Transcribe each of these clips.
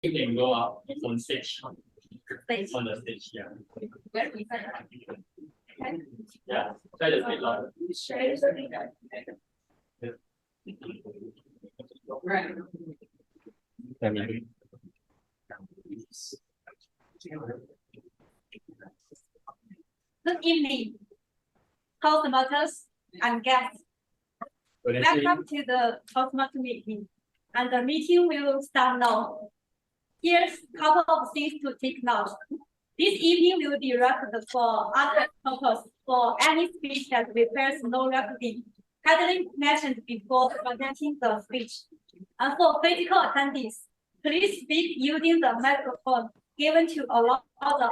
You can go up on stage. On the stage, yeah. Yeah, try to speak louder. Right. Good evening, Toastmasters and guests. Welcome to the Toastmaster meeting, and the meeting will start now. Here's a couple of things to take note. This evening will be recorded for other purposes. For any speech that requires no recording, kindly mentioned before presenting the speech. And for physical attendees, please speak using the microphone given to allow the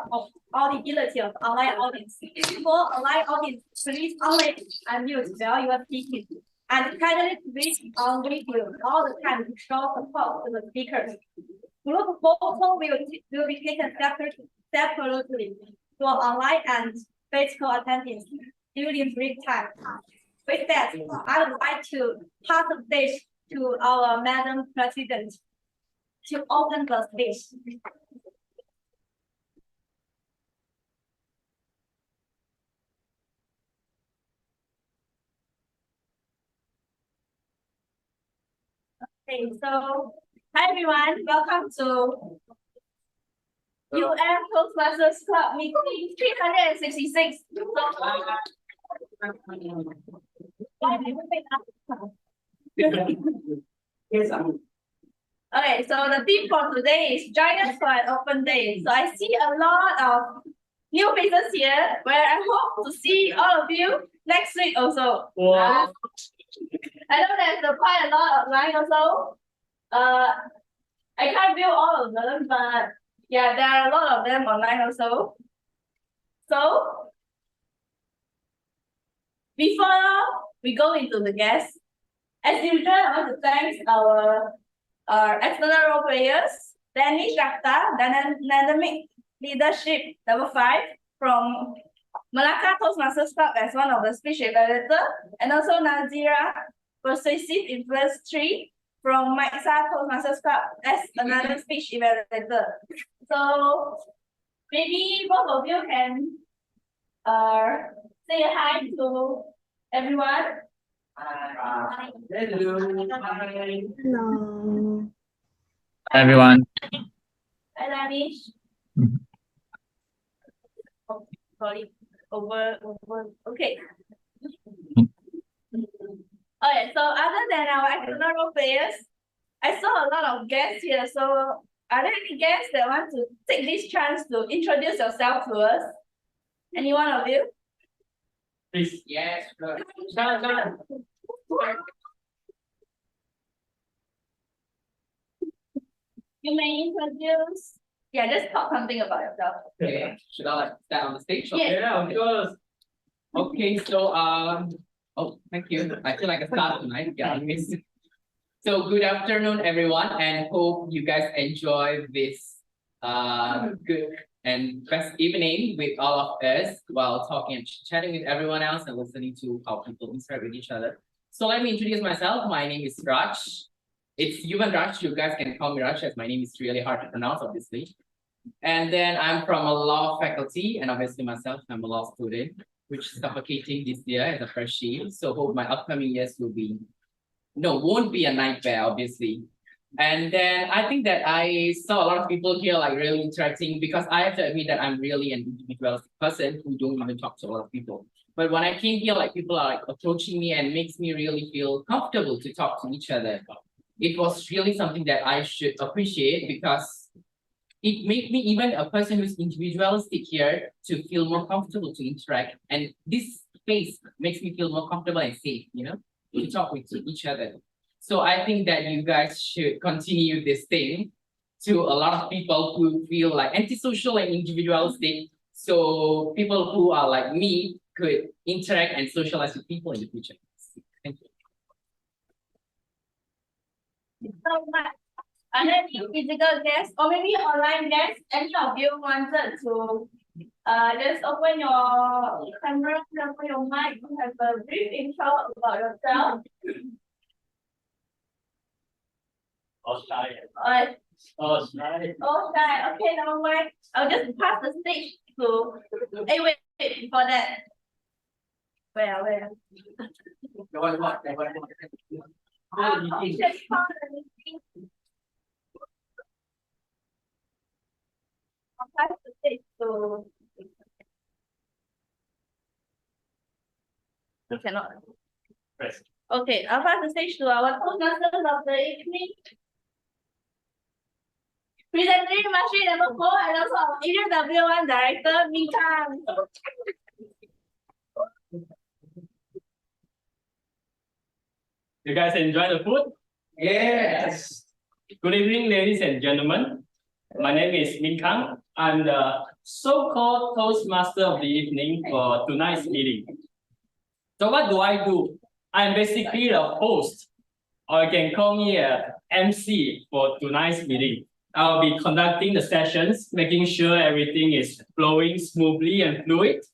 audibility of online audience. For online audience, please only unmute while you are speaking. And kindly switch on video all the time to show support to the speakers. Group photo will be taken separately for online and physical attendees during break time. With that, I would like to pass the stage to our Madam President to open the stage. Okay, so hi everyone, welcome to Toastmasters Club meeting 366. Okay, so the theme for today is join us for an open day. So I see a lot of new faces here, where I hope to see all of you next week also. Wow. I know there's quite a lot online also. I can't view all of them, but yeah, there are a lot of them online also. So before we go into the guests, as usual, I want to thank our external role players, Danish, Dynamic Leadership Level 5 from Malacca Toastmasters Club as one of the speech evaluators, and also Nazirah Persuasive Influence 3 from Maisa Toastmasters Club as another speech evaluator. So maybe both of you can say hi to everyone. Hello. Hello. Everyone. Hi, Danish. Oh, sorry. Over. Okay. Okay, so other than our external role players, I saw a lot of guests here. So are there any guests that want to take this chance to introduce yourself to us? Any one of you? Please. Yes. You may introduce. Yeah, just talk something about yourself. Okay. Should I stand on the stage? Yes. Yeah, of course. Okay, so oh, thank you. I feel like a star tonight. Yeah, I missed it. So good afternoon, everyone, and hope you guys enjoy this good and best evening with all of us while talking and chatting with everyone else and listening to how people interact with each other. So let me introduce myself. My name is Raj. It's human Raj. You guys can call me Raj, as my name is really hard to pronounce, obviously. And then I'm from a law faculty, and obviously myself, I'm a law student, which is suffocating this year as a fresh year. So hope my upcoming years won't be a nightmare, obviously. And then I think that I saw a lot of people here like really interacting, because I have to admit that I'm really an individualistic person who don't even talk to a lot of people. But when I came here, like people are like approaching me and makes me really feel comfortable to talk to each other. It was really something that I should appreciate, because it made me, even a person who's individualistic here, to feel more comfortable to interact. And this space makes me feel more comfortable and safe, to talk with each other. So I think that you guys should continue this thing to a lot of people who feel like antisocial and individualistic. So people who are like me could interact and socialize with people in the future. Thank you. So much. Are there any physical guests or maybe online guests? Any of you wanted to just open your camera, open your mic, to have a brief intro about yourself? Oh, nice. Oh, right. Okay, never mind. I'll just pass the stage to. Hey, wait, before that. Where? Just pass the meeting. I'll pass the stage to. You cannot. Press. Okay, I'll pass the stage to our co-masters of the evening. Presenting Mastery Level 4 and also our Area W1 Director, Ming Kang. You guys enjoy the food? Yes. Good evening, ladies and gentlemen. My name is Ming Kang. I'm the so-called Toastmaster of the evening for tonight's meeting. So what do I do? I'm basically the host, or you can call me a MC for tonight's meeting. I'll be conducting the sessions, making sure everything is flowing smoothly and fluid.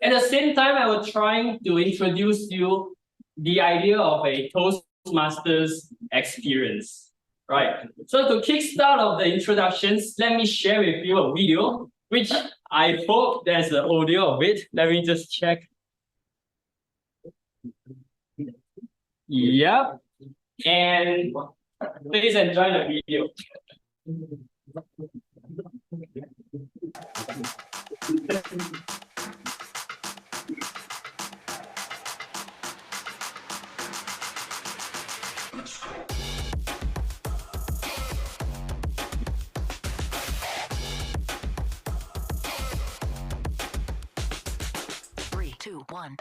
At the same time, I will try to introduce you the idea of a Toastmasters experience. Right. So to kickstart off the introductions, let me share with you a video, which I hope there's an audio of it. Let me just check. Yep. And please enjoy the video. Three, two, one.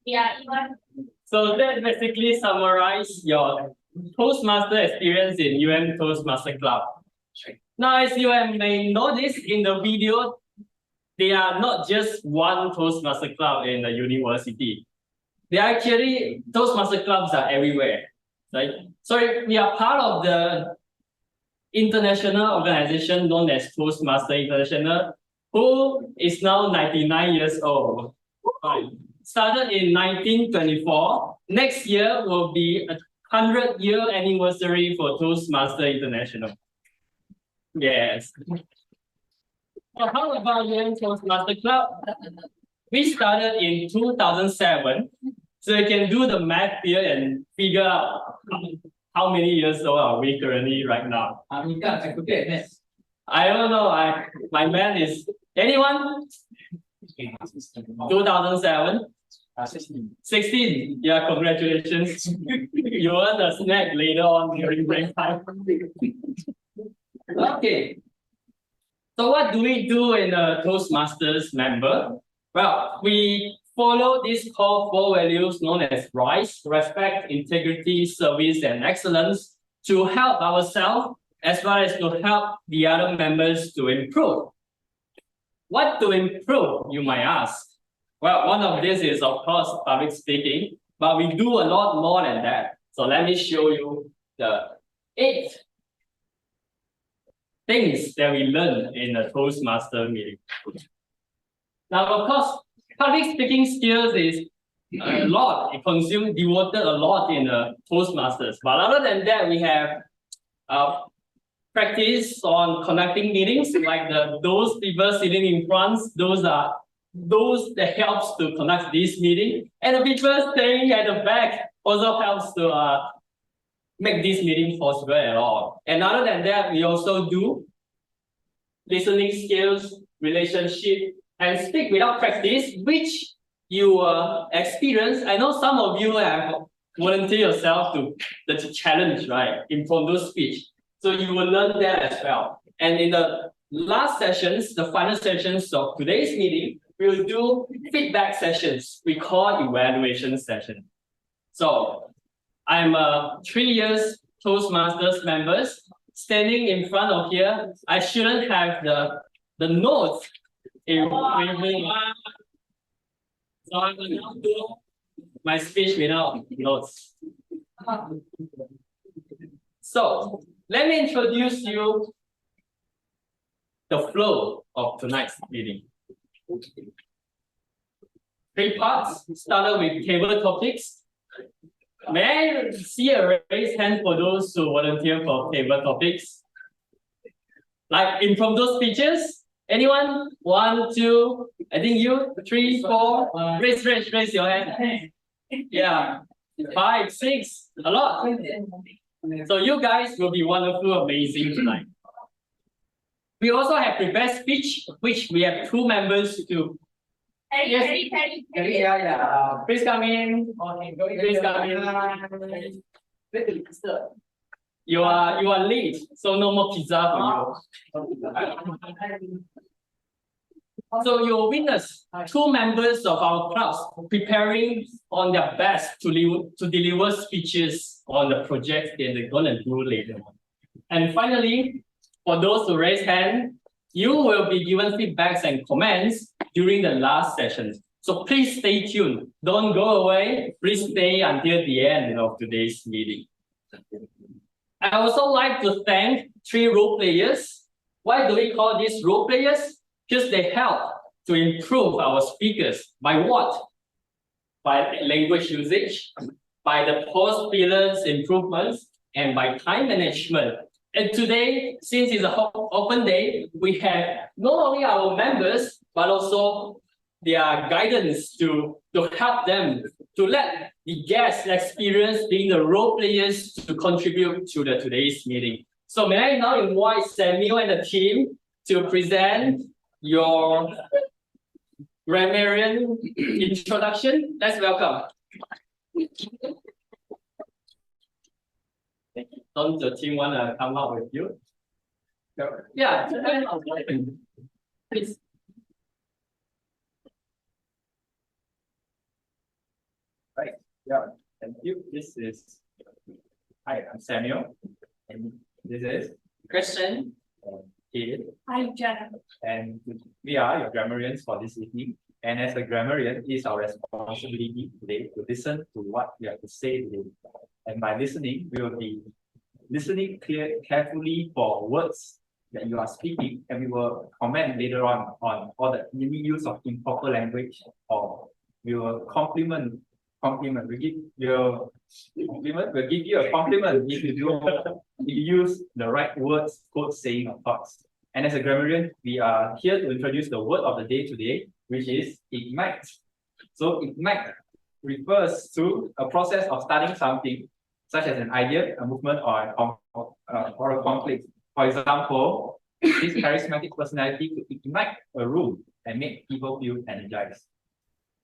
Yeah, So that basically summarizes your Toastmaster experience in Toastmaster Club. Now, as you may notice in the video, they are not just one Toastmaster Club in the university. They actually, Toastmaster clubs are everywhere, right? So we are part of the international organization known as Toastmaster International, who is now 99 years old. Started in 1924. Next year will be a 100-year anniversary for Toastmaster International. Yes. So how about Toastmaster Club? We started in 2007. So you can do the math here and figure out how many years old are we currently right now. I don't know. My math is anyone? 2007. 16. Yeah, congratulations. You earn a snack later on during break time. Okay. So what do we do in a Toastmasters member? Well, we follow these core 4 values known as RISE, respect, integrity, service, and excellence, to help ourselves as well as to help the other members to improve. What to improve, you might ask? Well, one of these is, of course, public speaking, but we do a lot more than that. So let me show you the 8 things that we learned in a Toastmaster meeting. Now, of course, public speaking skills is a lot. It devoted a lot in the Toastmasters. But other than that, we have practice on conducting meetings, like those people sitting in front, those that helps to conduct this meeting, and the people staying at the back also helps to make this meeting possible at all. And other than that, we also do listening skills, relationship, and speak without practice, which you experience. I know some of you have volunteered yourself to the challenge, right? Impromptu speech. So you will learn that as well. And in the last sessions, the final sessions of today's meeting, we will do feedback sessions. We call evaluation session. So I'm 3 years Toastmasters members. Standing in front of here, I shouldn't have the notes with me. So I will now do my speech without notes. So let me introduce you the flow of tonight's meeting. 3 parts, started with table topics. May I see a raised hand for those who volunteer for table topics? Like impromptu speeches? Anyone? 1, 2, I think you, 3, 4. Raise your hand. Yeah. 5, 6, a lot. So you guys will be wonderful, amazing tonight. We also have prepared speech, which we have 2 members to. Yes. Yeah. Please come in. Please come in. You are late, so no more pizza for you. So you will witness 2 members of our class preparing on their best to deliver speeches on the project that they're gonna do later on. And finally, for those who raise hand, you will be given feedbacks and comments during the last session. So please stay tuned. Don't go away. Please stay until the end of today's meeting. I also like to thank 3 role players. Why do we call these role players? Because they help to improve our speakers by what? By language usage, by the post-prelims improvements, and by time management. And today, since it's an open day, we have not only our members, but also their guidance to help them, to let the guests experience being the role players to contribute to today's meeting. So may I now invite Samuel and the team to present your grammarian introduction. Let's welcome. Don't the team want to come up with you? Yeah. Please. Right. Yeah. Thank you. This is. Hi, I'm Samuel, and this is Christian. Yeat, Hi, Jenna. and we are your grammarians for this evening. And as a grammarian, it is our responsibility today to listen to what we have to say today. And by listening, we will be listening carefully for words that you are speaking, and we will comment later on all the any use of improper language, or we will compliment. We'll give you a compliment if you use the right words, quote, saying, or thoughts. And as a grammarian, we are here to introduce the word of the day today, which is ignite. So ignite refers to a process of starting something, such as an idea, a movement, or a conflict. For example, this charismatic personality could ignite a room and make people feel energized.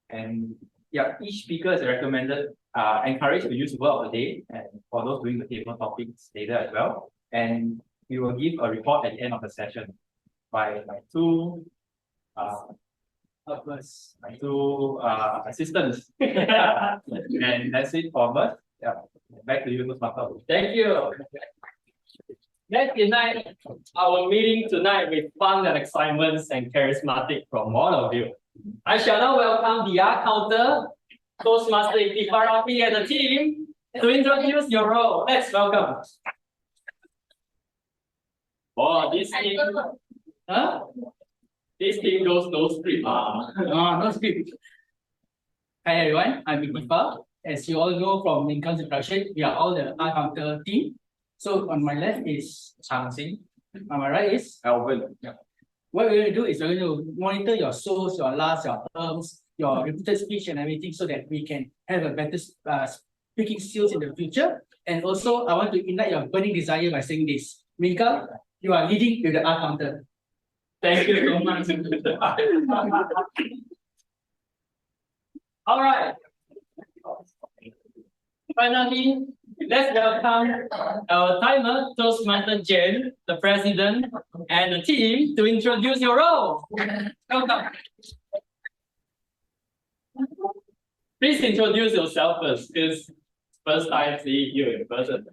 And yeah, each speaker is encouraged to use word of the day, and for those doing the table topics later as well. And we will give a report at the end of the session by my 2 assistants. And that's it for us. Yeah. Back to you, Mr. Thank you. Let's unite our meeting tonight with fun and excitement and charismatic from all of you. I shall now welcome the art counter, Toastmaster Ikhtifar and the team to introduce your role. Let's welcome. Oh, this team. Huh? This team goes no script. No script. Hi everyone, I'm Ikhtifar. As you all know from Ming Kang's introduction, we are all the art counter team. So on my left is Chang Xing. On my right is Alvin. Yeah. What we're going to do is we're going to monitor your source, your last, your terms, your repeated speech and everything, so that we can have a better speaking skills in the future. And also, I want to ignite your burning desire by saying this. Ming Kang, you are leading with the art counter. Thank you so much. All right. Finally, let's welcome our timer, Toastmaster Jen, the president, and the team to introduce your role. Welcome. Please introduce yourself first, because First time see you in person.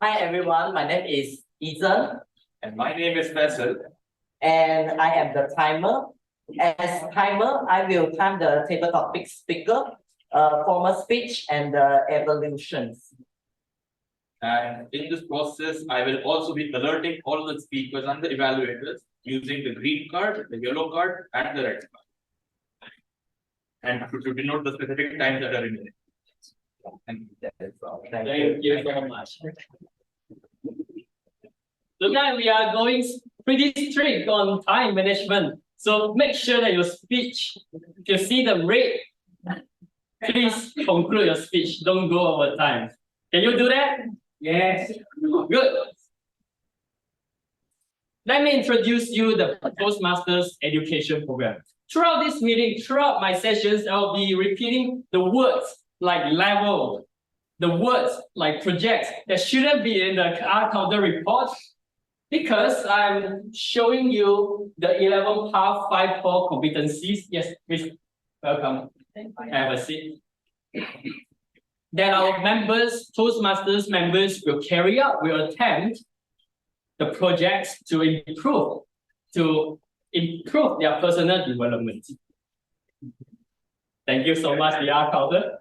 Hi everyone, my name is Ethan And my name is Faisal. and I am the timer. As timer, I will time the table topic speaker, formal speech and the evolutions. And in this process, I will also be alerting all the speakers and the evaluators using the green card, the yellow card, and the red card. And to denote the specific times that are remaining. And that is all. Thank you. Thank you so much. Tonight we are going pretty strict on time management. So make sure that your speech, if you see the red, please conclude your speech. Don't go over time. Can you do that? Yes. Good. Let me introduce you the Toastmasters education program. Throughout this meeting, throughout my sessions, I'll be repeating the words like level, the words like projects that shouldn't be in the counter report because I'm showing you the 11 Path 5 core competencies. Yes, please, welcome. Have a seat. That our members, Toastmasters members will carry out, will attempt the projects to improve their personal development. Thank you so much, VR counter.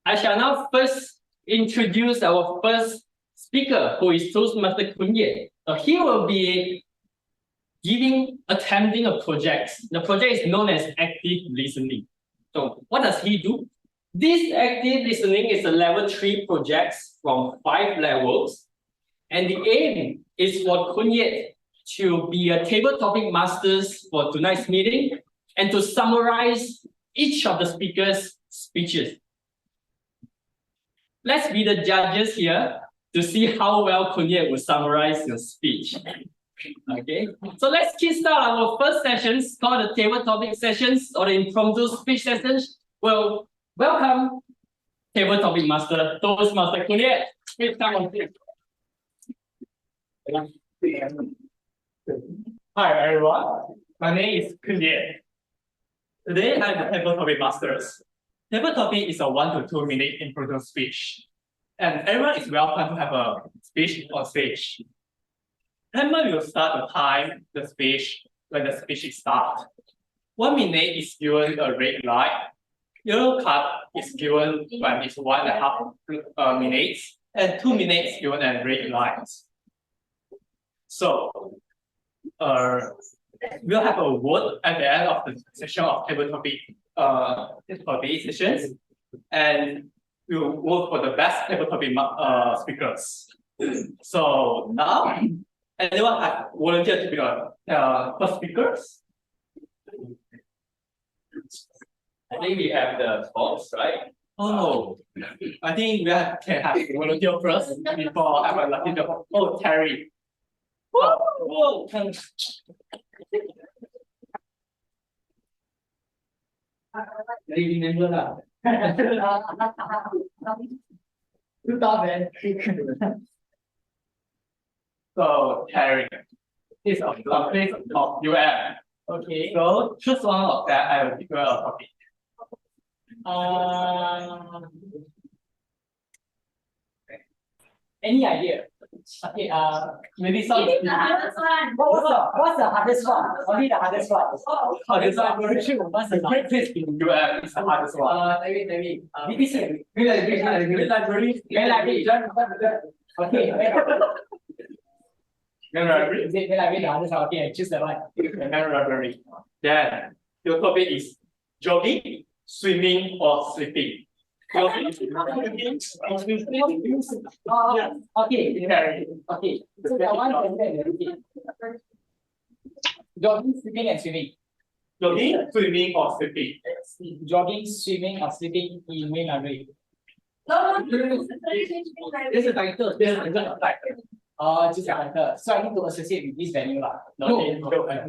I shall now first introduce our first speaker, who is Toastmaster Koon Yeat. He will be attempting a project. The project is known as active listening. So what does he do? This active listening is a level 3 project from 5 levels. And the aim is for Koon Yeat to be a table topic masters for tonight's meeting and to summarize each of the speakers' speeches. Let's be the judges here to see how well Koon Yeat will summarize your speech. Okay, so let's kickstart our first sessions called the table topic sessions or the impromptu speech sessions. Well, welcome, table topic master, Toastmaster Koon Yeat. Please come on, please. Hi everyone, my name is Koon Yeat. Today I'm the table topic masters. Table topic is a 1 to 2 minute impromptu speech, and everyone is welcome to have a speech on stage. Timer will start the time the speech when the speech starts. 1 minute is given a red light. Yellow card is given when it's 1.5 minutes, and 2 minutes given a red light. So, we'll have a vote at the end of the session of table topic sessions, and we'll vote for the best table topic speakers. So now, anyone have volunteered to be the first speakers? I think we have the box, right? Oh, I think we can have volunteer first before I have a lucky job. Oh, Terry. Whoa. Remember lah. 2000. So Terry is a place of UM. Okay. So choose one of that. I will give you a topic. Any idea? Okay, maybe some. What's the hardest one? Only the hardest one. Hardest one. What's The great place in UM is the hardest one. maybe. BBC. Library. Okay. Library. Is it library? The others are okay. I choose the one. Library. Then your topic is jogging, swimming, or sleeping. Okay. Okay. So that one jogging, sleeping, and swimming. Jogging, swimming, or sleeping. Jogging, swimming, or sleeping in main library. This is title. This is title. Just a title. So I need to associate with this venue lah. No,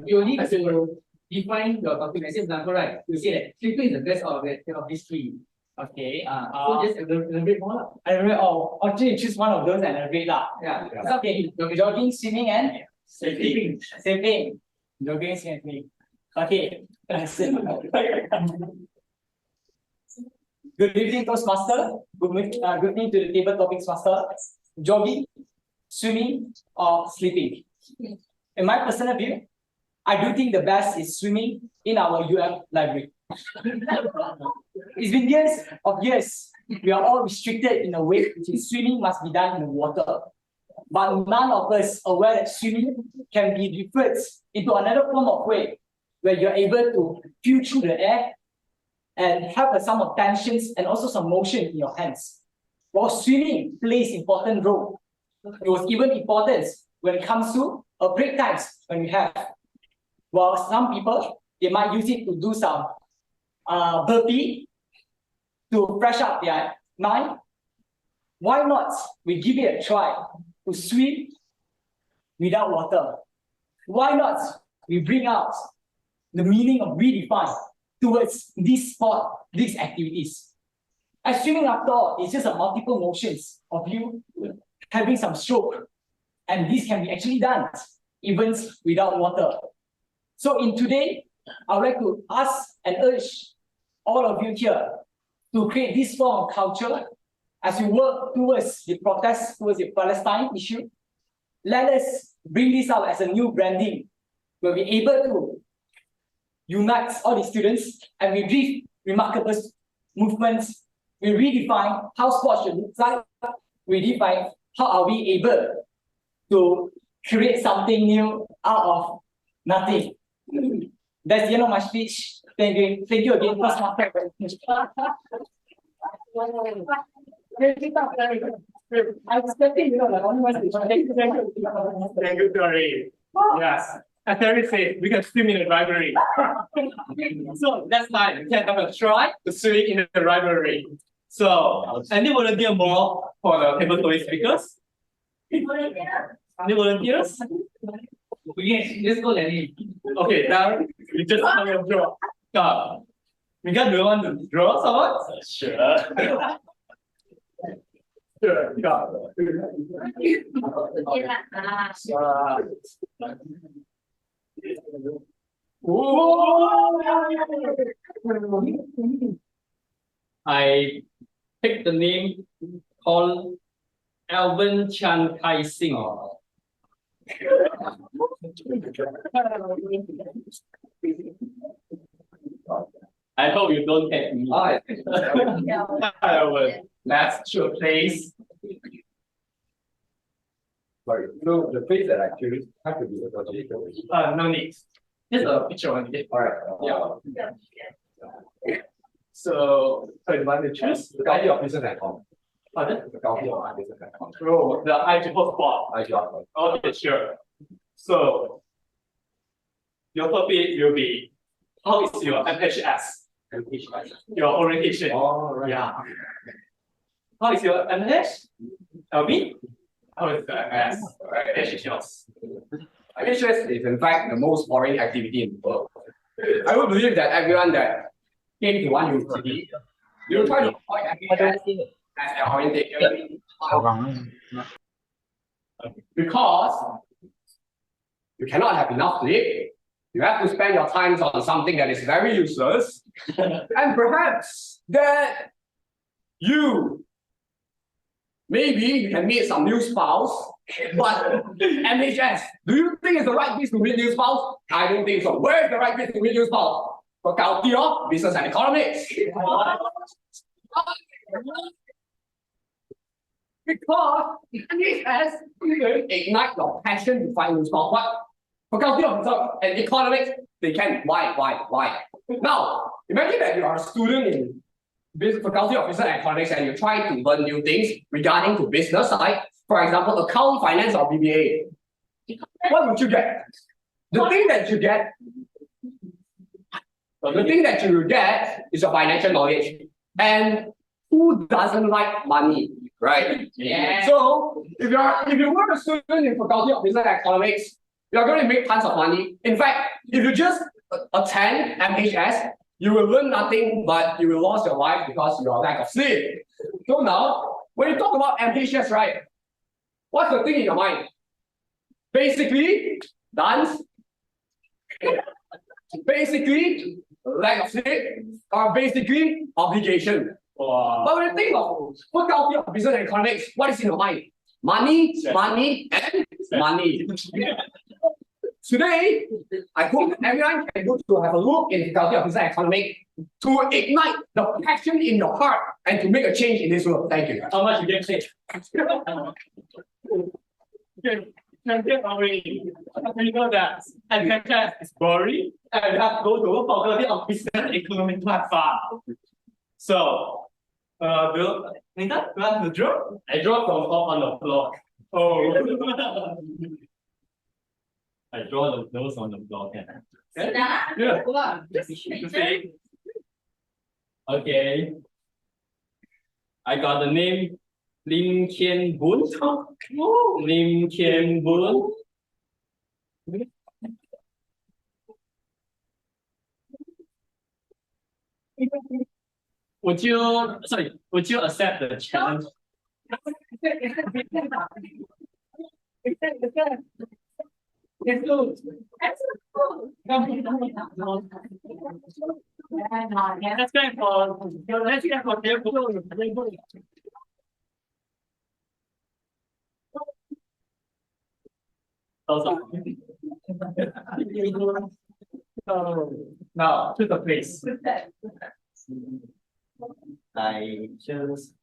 you need to define your topic. As example, right? You say that sleeping is the best of these three. Okay. So just elaborate more lah. I remember. Oh, actually choose one of those and elaborate lah. Yeah. So, okay. Jogging, swimming, and Sleeping. sleeping. Jogging, swimming. Okay. Good evening, Toastmaster. Good evening to the table topics master. Jogging, swimming, or sleeping. In my personal view, I do think the best is swimming in our UM library. It's been years of years. We are all restricted in a way which is swimming must be done in the water. But none of us are aware that swimming can be referred into another form of way where you're able to feel through the air and have some of tensions and also some motion in your hands. While swimming plays important role, it was even important when it comes to break times when we have. While some people, they might use it to do some burpee to fresh up their mind. Why not we give it a try to swim without water? Why not we bring out the meaning of redefine towards this sport, these activities? As swimming, after all, is just a multiple motions of you having some stroke, and this can be actually done even without water. So in today, I would like to ask and urge all of you here to create this form of culture as we work towards the protest towards the Palestine issue. Let us bring this out as a new branding where we're able to unite all the students and we brief remarkable movements. We redefine how sports should look like. We define how are we able to create something new out of nothing. That's the end of my speech. Thank you again. First master. I was expecting, like only one speech. Thank you, Terry. Yes. As Terry said, we can swim in the library. So next time we can have a try to swim in the library. So any volunteer more for the table topic speakers? Any volunteers? Okay, let's go, Lenny. Okay, now we just have a draw. Mika, do you want to draw someone? Sure. Sure. I picked the name called Alvin Chan Kai Sing. I hope you don't hate me. Let's show place. Sorry, so the place that I choose have to be associated with. No need. Just a picture only. Alright. Yeah. So you want to choose? The county of business and com. Pardon? The county of business and com. Oh, the IG spot. Okay, sure. So your topic will be how is your MHS? Your orientation. Oh, right. Yeah. How is your MHS? LB? How is the MS? MHS? MHS is in fact the most boring activity in the world. I would believe that everyone that came to one university, you will try to avoid MHS as their orientation because you cannot have enough sleep. You have to spend your time on something that is very useless, and perhaps that maybe you can meet some new spouse, but MHS, do you think it's the right place to meet new spouse? I don't think so. Where is the right place to meet new spouse? Faculty of Business and Economics. Because MHS will ignite your passion to find new spouse. What? Faculty of Business and Economics, they can. Why? Now, imagine that you are a student in Faculty of Business and Economics and you try to learn new things regarding to business side. For example, account, finance, or BBA. What would you get? The thing that you will get is your financial knowledge. And who doesn't like money, right? Yeah. So if you were a student in Faculty of Business and Economics, you're going to make tons of money. In fact, if you just attend MHS, you will learn nothing, but you will lose your life because of your lack of sleep. So now, when you talk about MHS, right? What's the thing in your mind? Basically, dance. Basically, lack of sleep, or basically obligation. Wow. But when you think of faculty of business and economics, what is in your mind? Money, money, and money. Today, I hope everyone can go to have a look in faculty of business and economics to ignite the passion in your heart and to make a change in this world. Thank you. How much you get paid? Can get away. You know that and is boring and you have to go to faculty of business and economics platform. So Bill, Nita, you want to draw? I draw from top on the floor. Oh. I draw the nose on the floor. Okay? Yeah. You see? Okay. I got the name Lim Kian Bun. Lim Kian Bun. Would you accept the challenge? Let's go for table. Now to the place. I choose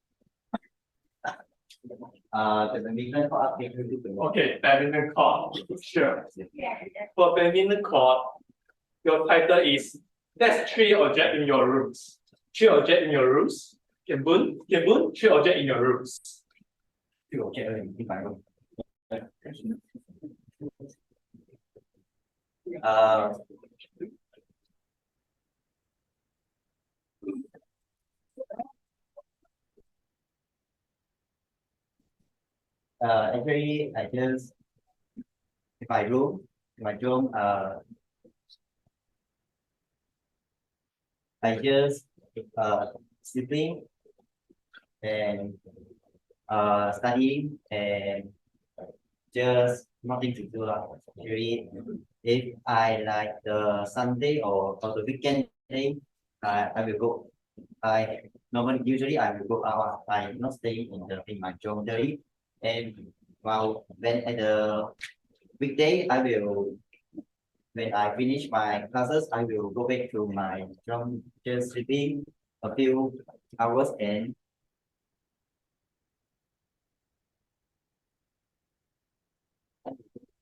the badminton court. Okay, badminton court. Sure. For badminton court, your title is there's 3 objects in your rooms. 3 objects in your rooms. Can boon, 3 objects in your rooms. 3 objects in my room. Actually, I just in my room, I just sleeping and studying and just nothing to do. Actually, if I like the Sunday or the weekend day, I will go. Usually I will go out. I not stay in my dormitory. And when at the weekday, when I finish my classes, I will go back to my room, just sleeping a few hours and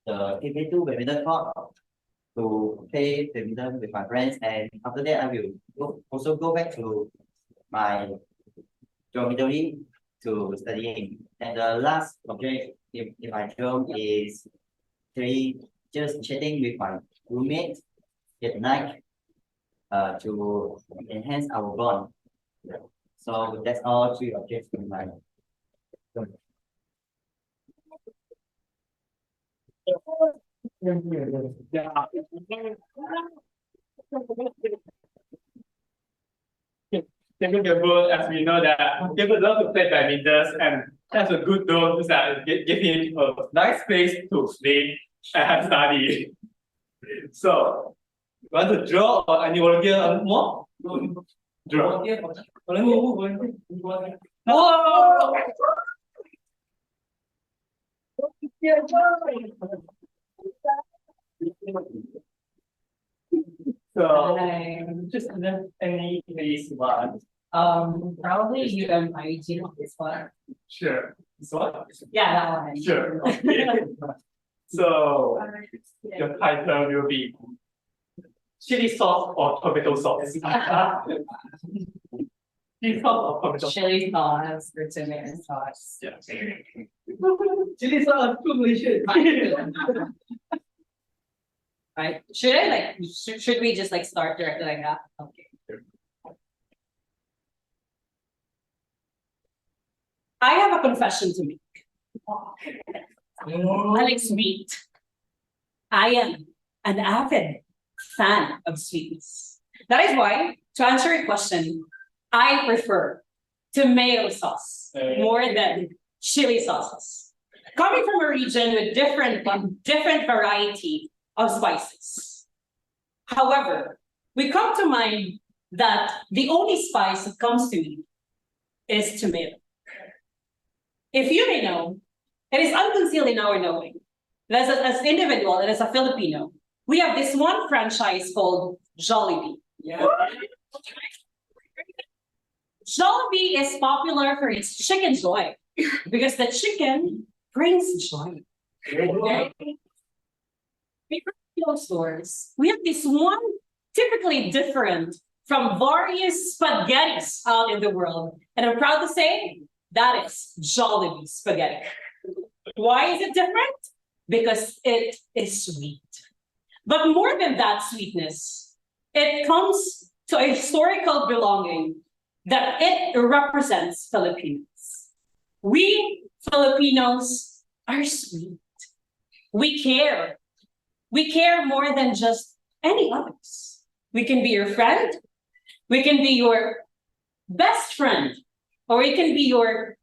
the TP2 badminton court to play badminton with my friends, and after that I will also go back to my dormitory to studying. And the last object in my room is just chatting with my roommate at night to enhance our bond. So that's all 3 objects in my room. As we know that people love to play badminton, and that's a good dose that give him a nice place to sleep and study. So, you want to draw or any volunteer more? Draw. Whoa! So, just any place one. Probably UMIG on this one. Sure. This one? Yeah, that one. Sure. Okay. So, your title will be chili sauce or tomato sauce. Chili sauce or tomato sauce. Chili sauce or tomato sauce. Yeah. Chili sauce, too delicious. Right? Should I like? Should we just like start directly like that? Okay. I have a confession to make. I like sweet. I am an avid fan of sweets. That is why, to answer your question, I prefer tomato sauce more than chili sauces. Coming from a region with different variety of spices. However, we come to mind that the only spice that comes to me is tomato. If you may know, it is unconcealed in our knowing that as an individual and as a Filipino, we have this one franchise called Jollibee. Yeah. Jollibee is popular for its chicken joy because the chicken brings joy. Okay? Filipino stores, we have this one typically different from various spaghettis out in the world. And I'm proud to say that is Jollibee spaghetti. Why is it different? Because it is sweet. But more than that sweetness, it comes to a historical belonging that it represents Filipinos. We Filipinos are sweet. We care. We care more than just any others. We can be your friend. We can be your best friend. Or it can be your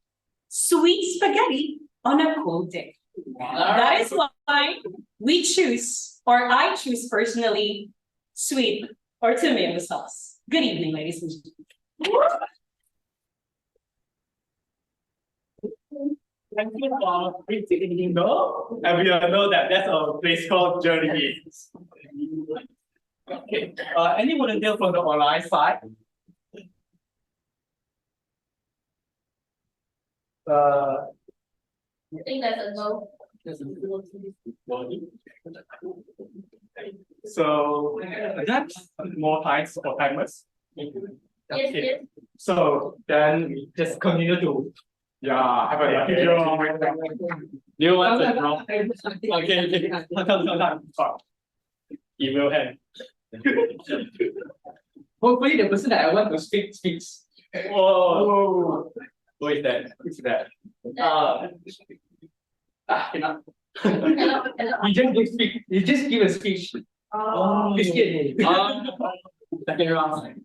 sweet spaghetti on a cold day. That is why we choose, or I choose personally, sweet or tomato sauce. Good evening, ladies and gentlemen. Thank you for visiting though. And we all know that that's a place called Jollibee. Okay. Any volunteer from the online side? I think that's a no. So that's more times or timers. Yes, Okay. yes. So then we just continue to have a lucky draw. Do you want to draw? Okay. Come. Email hand. Hopefully the person that I want to speak speaks. Oh, who is that? Who's that? Cannot. Hello. You just give a speech. Oh, Christian. Second round.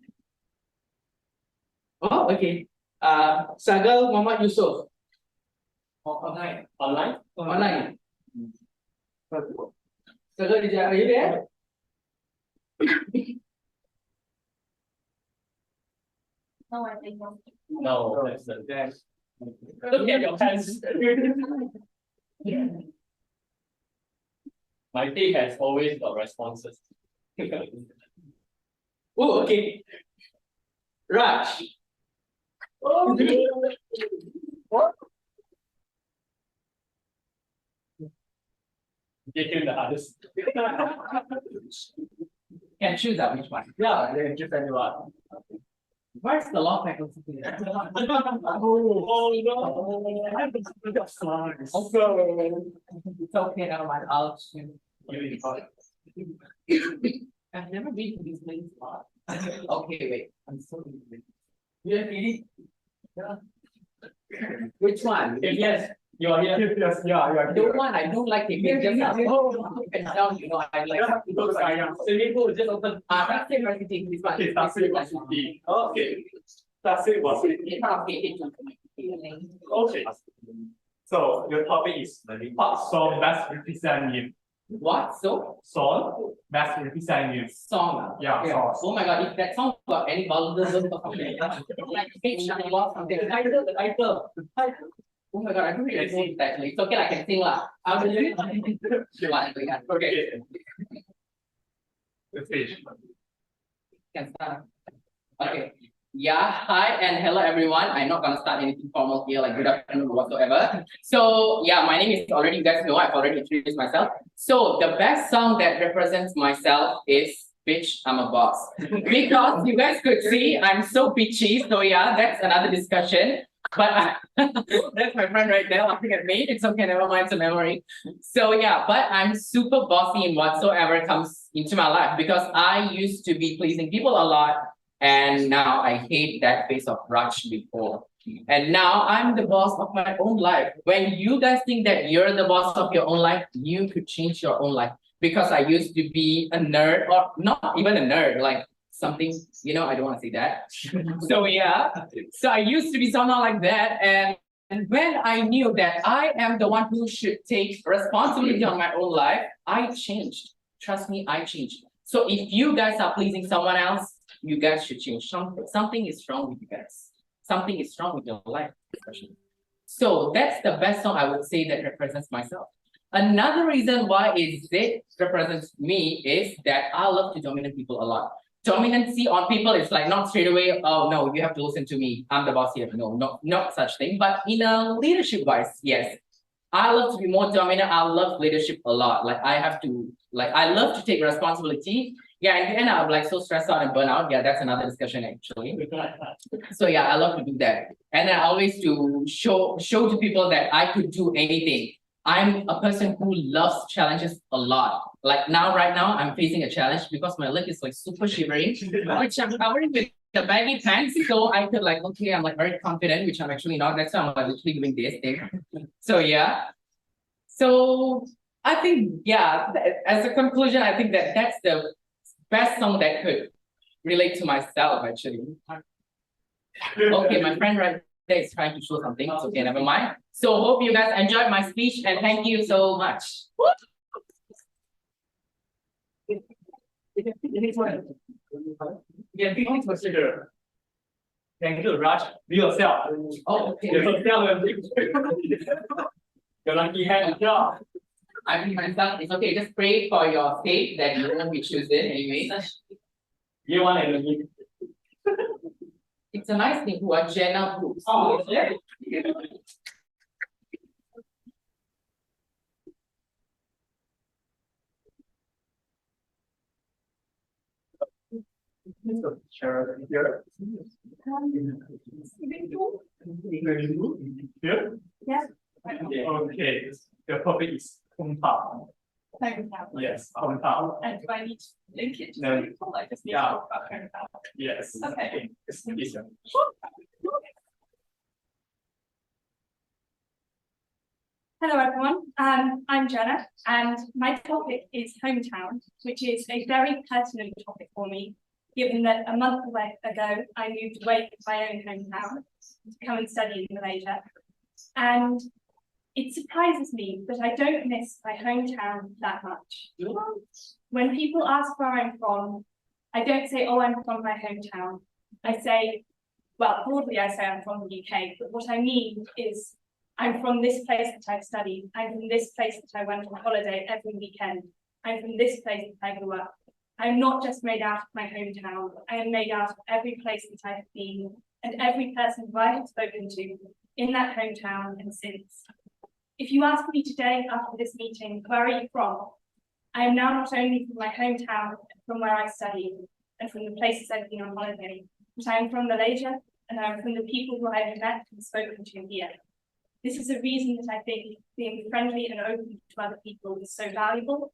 Oh, okay. Sagal Muhammad Yusuf. Online. Online? Online. Sagal, are you there? No, I think no. No, that's the best. Look at your hands. My team has always got responses. Oh, okay. Raj. Give him the hardest. Can choose that which one. Yeah, they give anyone. Where's the law faculty? Oh no! That's nice. It's okay, never mind. I'll choose. I've never been to this place. Okay, wait. I'm so busy. You have any? Which one? Yes, you are here. Yes, yeah, you are The one I don't like it. Just down, you know, I like. Swimming pool just open. That's it, right? This one. Okay, that's it. Okay, that's it. Was it? Okay. So your topic is what song best represent you? What? So? Song best represent you. Song. Yeah, song. Oh my god, if that song got any vulgar or something, like pitch or something. The title. Oh my god, I don't really know it actually. It's okay, I can sing lah. I'll do it. Okay. The stage. Can start. Okay. Yeah, hi and hello everyone. I'm not gonna start anything formal here, like good afternoon whatsoever. So yeah, my name is already, you guys know, I've already introduced myself. So the best song that represents myself is Bitch, I'm a Boss. Because you guys could see I'm so bitchy, so yeah, that's another discussion. But that's my friend right there laughing at me. It's okay, never mind, it's a memory. So yeah, but I'm super bossy in whatsoever comes into my life because I used to be pleasing people a lot. And now I hate that face of Raj before. And now I'm the boss of my own life. When you guys think that you're the boss of your own life, you could change your own life. Because I used to be a nerd, or not even a nerd, like something, you know, I don't want to say that. So yeah, so I used to be someone like that. And when I knew that I am the one who should take responsibility on my own life, I changed. Trust me, I changed. So if you guys are pleasing someone else, you guys should change something. Something is wrong with you guys. Something is wrong with your life, especially. So that's the best song I would say that represents myself. Another reason why it represents me is that I love to dominate people a lot. Dominancy on people is like not straight away, oh no, you have to listen to me, I'm the boss here. No, not such thing. But in a leadership wise, yes. I love to be more dominant. I love leadership a lot. Like I love to take responsibility. Yeah, in the end, I'm like so stressed out and burnt out. Yeah, that's another discussion actually. So yeah, I love to do that. And I always to show to people that I could do anything. I'm a person who loves challenges a lot. Like right now, I'm facing a challenge because my leg is like super shivering, which I'm covering with the baggy pants. So I feel like, okay, I'm like very confident, which I'm actually not. That's why I'm like literally doing this thing. So yeah. So I think, yeah, as a conclusion, I think that that's the best song that could relate to myself actually. Okay, my friend right there is trying to show something. It's okay, never mind. So hope you guys enjoyed my speech and thank you so much. Yeah, please consider. Thank you, Raj. Be yourself. Oh, okay. Your lucky hand job. I mean myself, it's okay, just pray for your state that you won't be chosen anyway. You want to It's a nice thing who are general groups. Oh, yeah. Share here. Here? Yes. Okay. The topic is hometown. Hometown. Yes, hometown. And do I need to link it to No. people? I just need to Yeah. talk about hometown. Yes. Okay. Listen. Hello everyone, I'm Jenna and my topic is hometown, which is a very personal topic for me, given that a month ago I moved away from my own hometown to come and study in Malaysia. And it surprises me that I don't miss my hometown that much. When people ask where I'm from, I don't say, oh, I'm from my hometown. I say, well, broadly I say I'm from the UK, but what I mean is I'm from this place that I've studied. I'm from this place that I went on holiday every weekend. I'm from this place that I grew up. I'm not just made out of my hometown. I am made out of every place that I have been and every person who I have spoken to in that hometown and since. If you ask me today after this meeting, where are you from? I am now not only from my hometown, from where I studied and from the places I've been on holiday, but I am from Malaysia and I am from the people who I have met and spoken to here. This is a reason that I think being friendly and open to other people is so valuable,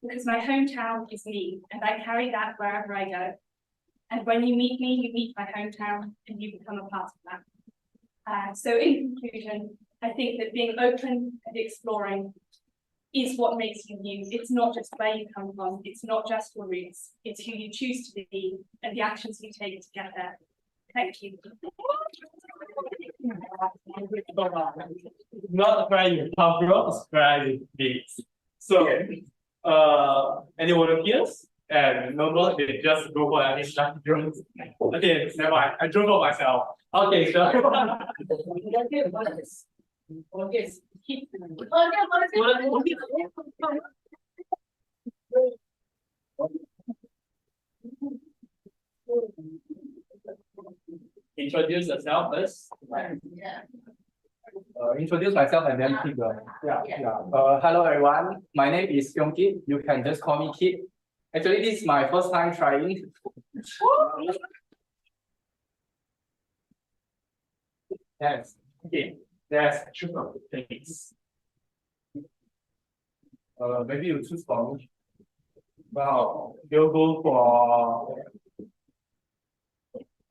because my hometown is me and I carry that wherever I go. And when you meet me, you meet my hometown and you become a part of that. So in conclusion, I think that being open and exploring is what makes you you. It's not just where you come from, it's not just your roots, it's who you choose to be and the actions you take to get there. Thank you. Not where you come from, it's where you be. So, any volunteers? And no more, they just go for any drones. Okay, never mind. I drove for myself. Okay, so. Introduce yourself first. Introduce myself and then keep going. Hello everyone. My name is Yeat. You can just call me Kid. Actually, this is my first time trying. Yes. Okay. There's triple things. Maybe you choose for me. Wow. You'll go for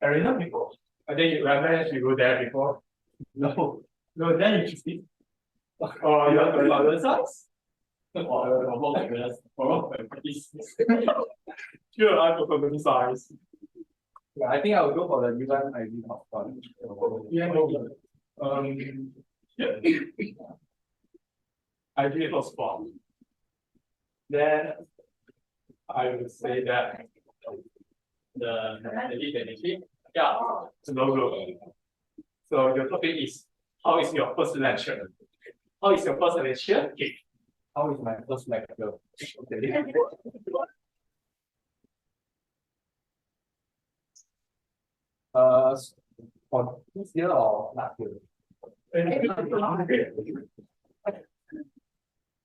arena before. I think you remember you go there before. No, then you choose it. Or you want to go other sides? Sure, I go for the size. Yeah, I think I will go for the UN ID hotspot. Yeah. I do it for sport. Then I would say that the benefit, yeah, it's no good. So your topic is how is your first lecture? How is your first lecture? Okay. How is my first lecture? For this year or last year?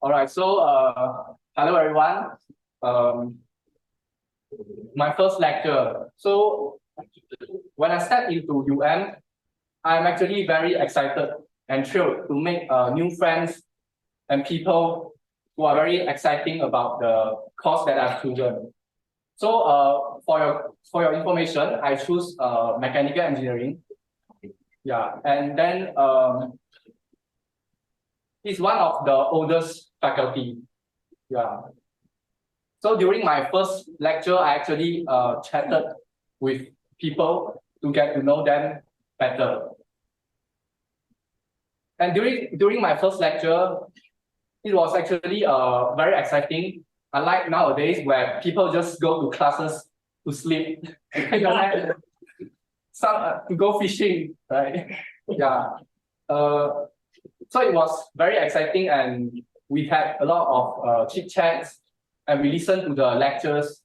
All right, so hello everyone. My first lecture. So when I step into UM, I'm actually very excited and thrilled to make new friends and people who are very exciting about the course that I've chosen. So for your information, I choose mechanical engineering. Yeah, and then he's one of the oldest faculty. Yeah. So during my first lecture, I actually chatted with people to get to know them better. And during my first lecture, it was actually very exciting. Unlike nowadays where people just go to classes to sleep, some to go fishing, right? Yeah. So it was very exciting, and we had a lot of chit chats, and we listened to the lectures.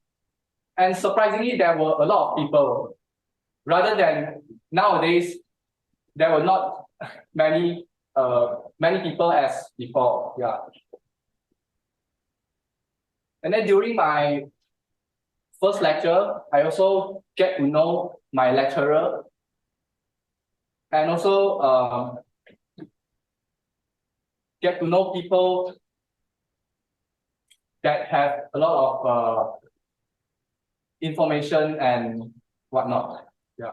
And surprisingly, there were a lot of people. Rather than nowadays, there were not many people as before. Yeah. And then during my first lecture, I also get to know my lecturer, and also get to know people that have a lot of information and whatnot. Yeah.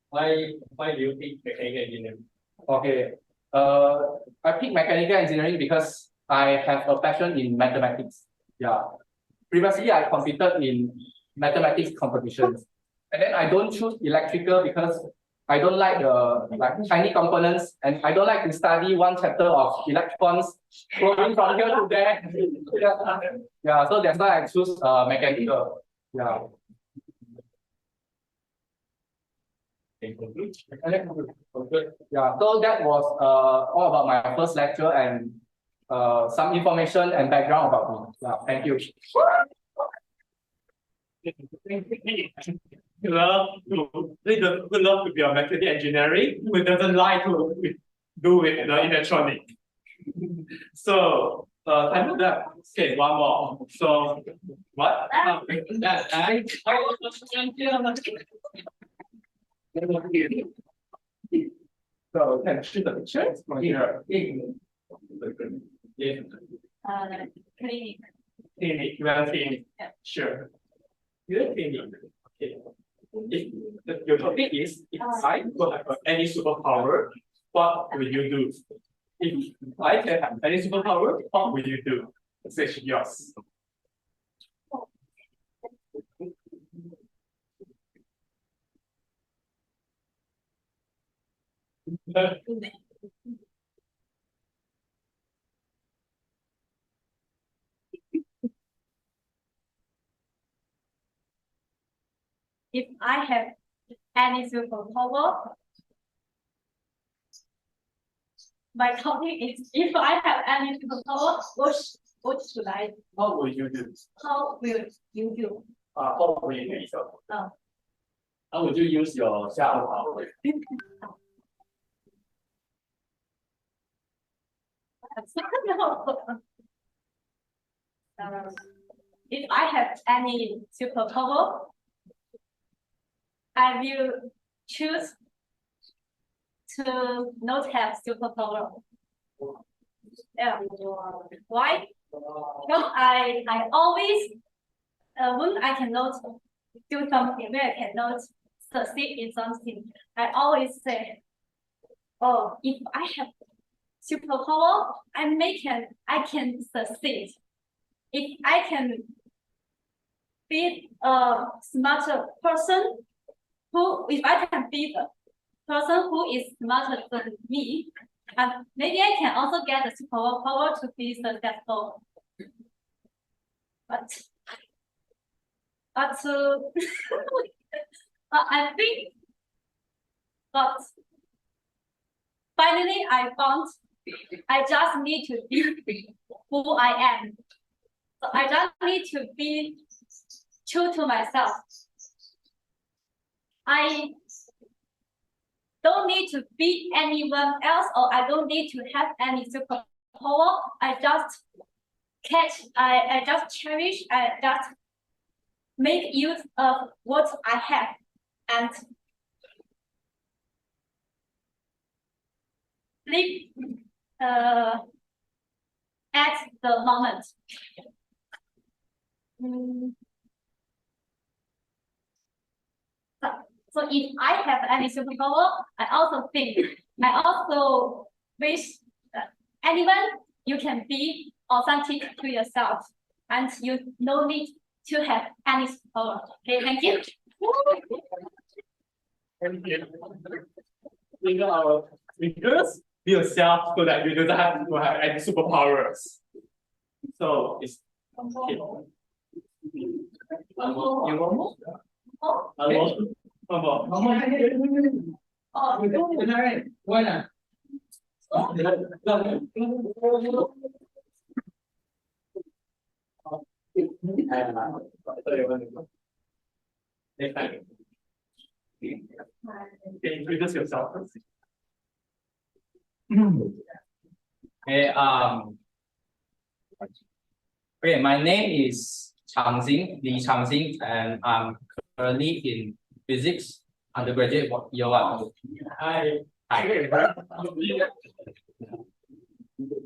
Why do you pick mechanical engineering? Okay. I picked mechanical engineering because I have a passion in mathematics. Yeah. Previously, I competed in mathematics competitions, and then I don't choose electrical because I don't like the tiny components, and I don't like to study one chapter of electrons flowing from here to there. Yeah. So that's why I choose mechanical. Yeah. Yeah, so that was all about my first lecture and some information and background about me. Yeah, thank you. You love to be a mechanical engineering, who doesn't like to do with the electronic. So time for that. Okay, one more. So what? So can choose the pictures from here. Clinic. Clinic, you have clinic. Yeah. Sure. You have clinic. Okay. If your topic is if I could have any superpower, what will you do? If I can have any superpower, what will you do? Say yours. If I have any superpower, my topic is if I have any superpower, what should I? What will you do? How will you do? What will you do? Oh. How would you use your superpower? If I have any superpower, I will choose to not have superpower. Yeah. Why? Because I always when I cannot do something, when I cannot succeed in something, I always say, oh, if I have superpower, I can succeed. If I can be a smarter person, if I can be person who is smarter than me, and maybe I can also get the superpower to be successful. But I think, but finally I found I just need to be who I am. So I just need to be true to myself. I don't need to be anyone else, or I don't need to have any superpower. I just cherish, I just make use of what I have and live at the moment. So if I have any superpower, I also wish that anyone, you can be authentic to yourself, and you no need to have any superpower. Okay, thank you. Thank you. In our speakers, be yourself so that you don't have to have any superpowers. So it's okay. One more? Introduce yourself. Okay, okay, my name is Li Changxing, and I'm currently in physics undergraduate year 1. Hi. Hi.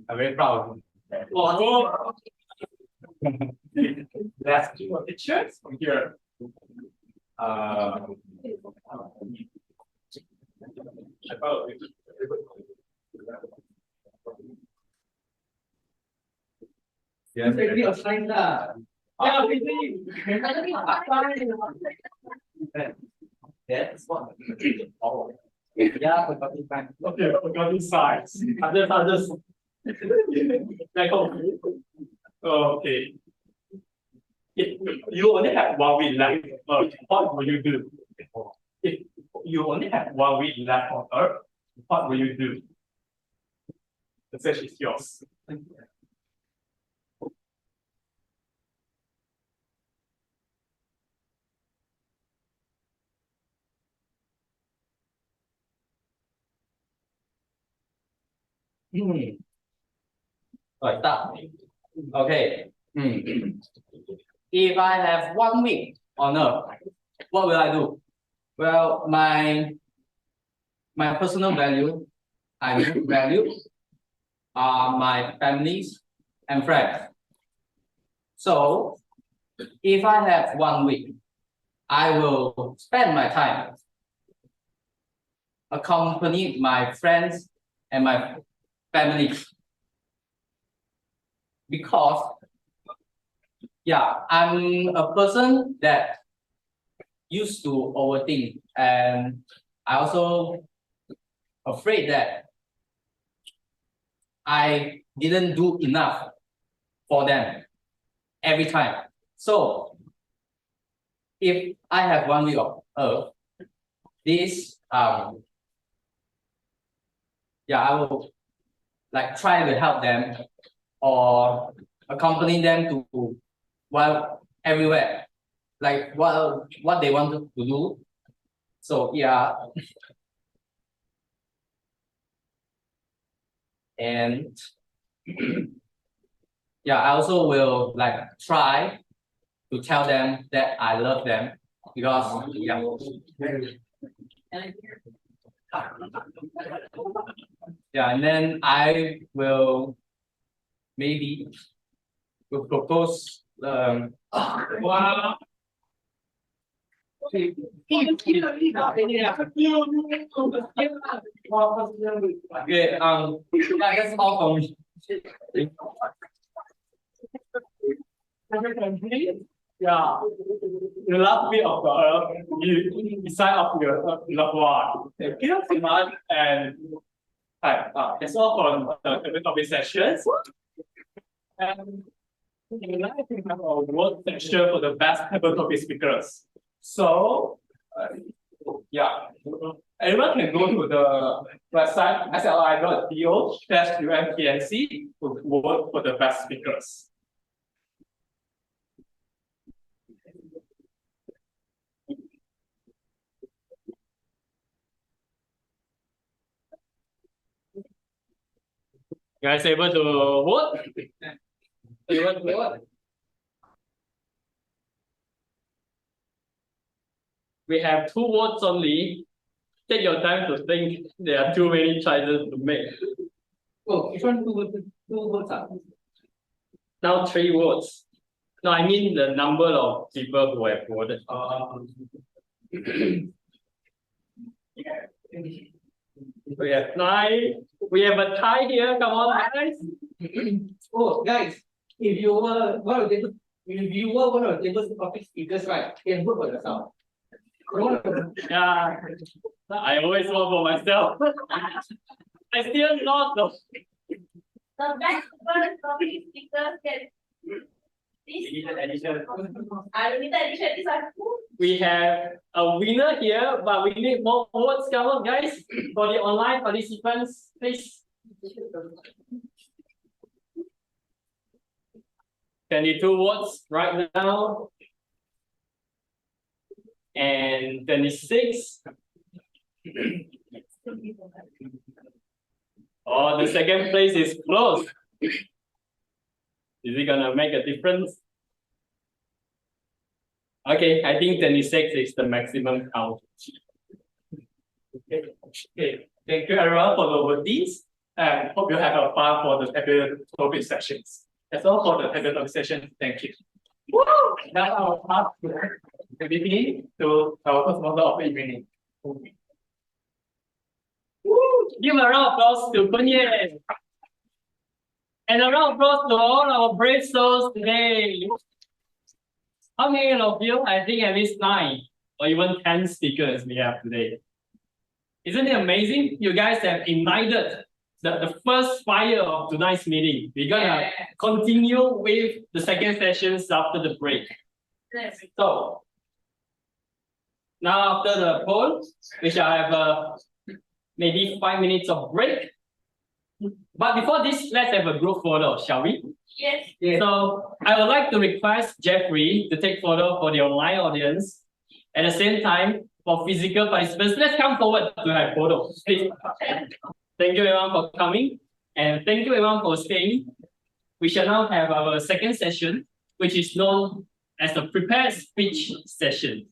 I'm very proud. Oh. Let's do a picture from here. Yes. That's one. Oh. Yeah, Okay, forgot this size. Others. Okay. If you only have 1 week left on Earth, what will you do? If you only have 1 week left on Earth, what will you do? The session is yours. Right, start. Okay. If I have 1 week on Earth, what will I do? Well, my personal value, are my families and friends. So, if I have 1 week, I will spend my time accompany my friends and my family. Because, yeah, I'm a person that used to overthink, and I also afraid that I didn't do enough for them every time. So if I have 1 week of Earth, this I will like try to help them or accompany them to everywhere, like what they want to do. So yeah. And yeah, I also will like try to tell them that I love them, because and then I will maybe propose Wow. okay, that's all for me. Yeah, the last bit of the earth beside of your loved one. Thank you so much. And hi, that's all for the topic sessions. And we would like to have a word section for the best paper topic speakers. So, yeah, everyone can go to the website ASAA.do/UMTMC to vote for the best speakers. Guys able to vote? Able to vote? We have 2 votes only. Take your time to think. There are too many choices to make. Oh, which one? Two votes up. Now 3 votes. No, I mean the number of people who have voted. We have 9. We have a tie here. Come on, guys. Oh, guys, if you were one of the topic speakers, right, you can vote for yourself. Yeah, I always vote for myself. I still not the. The best first topic speakers get this. I don't need the addition. These are two. We have a winner here, but we need more votes. Come on, guys. For the online participants, please. 22 votes right now. And 26. Oh, the second place is close. Is it gonna make a difference? Okay, I think 26 is the maximum count. Okay. Thank you everyone for the votes, and hope you have a fun for the topic sessions. That's all for the topic session. Thank you. Woo! Now I'll pass the beginning to our first model of the evening. Woo! Give a round of applause to Koon. And a round of applause to all our brave souls today. How many of you? I think at least 9 or even 10 speakers we have today. Isn't it amazing? You guys have ignited the first fire of tonight's meeting. We're gonna continue with the second sessions after the break. So now after the poll, we shall have maybe 5 minutes of break. But before this, let's have a group photo, shall we? Yes. So I would like to request Jefri to take photo for the online audience. At the same time, for physical participants, let's come forward to have photos, please. Thank you everyone for coming, and thank you everyone for staying. We shall now have our second session, which is known as the prepared speech session.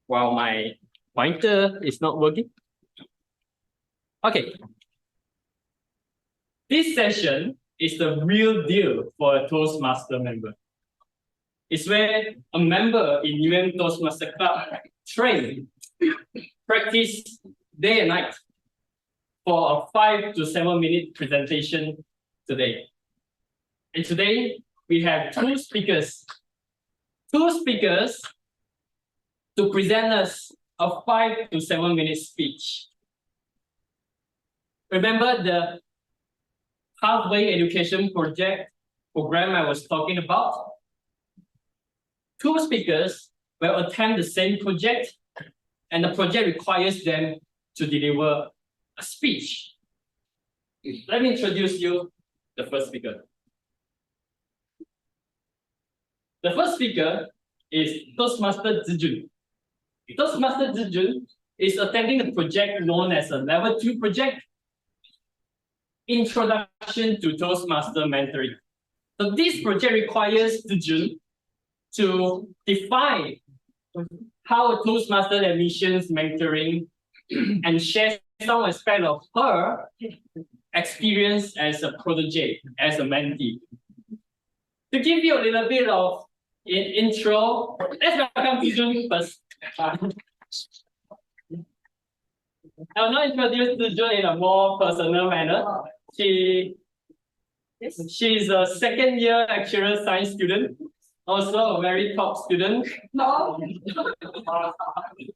While my pointer is not working. Okay. This session is the real deal for a Toastmaster member. It's where a member in UM Toastmaster Club train, practice day and night for a 5 to 7 minute presentation today. And today we have 2 speakers. 2 speakers to present us a 5 to 7 minute speech. Remember the halfway education program I was talking about? 2 speakers will attend the same project, and the project requires them to deliver a speech. Let me introduce you the first speaker. The first speaker is Toastmaster Zhi Jun. Toastmaster Zhi Jun is attending a project known as a Level 2 project, Introduction to Toastmaster Mentoring. So this project requires Zhi Jun to define how a Toastmaster admissions mentoring and share some aspect of her experience as a protege, as a mentee. To give you a little bit of an intro, let's welcome Zhi Jun first. I will now introduce Zhi Jun in a more personal manner. She She's a second year actuarial science student, also a very top student. No.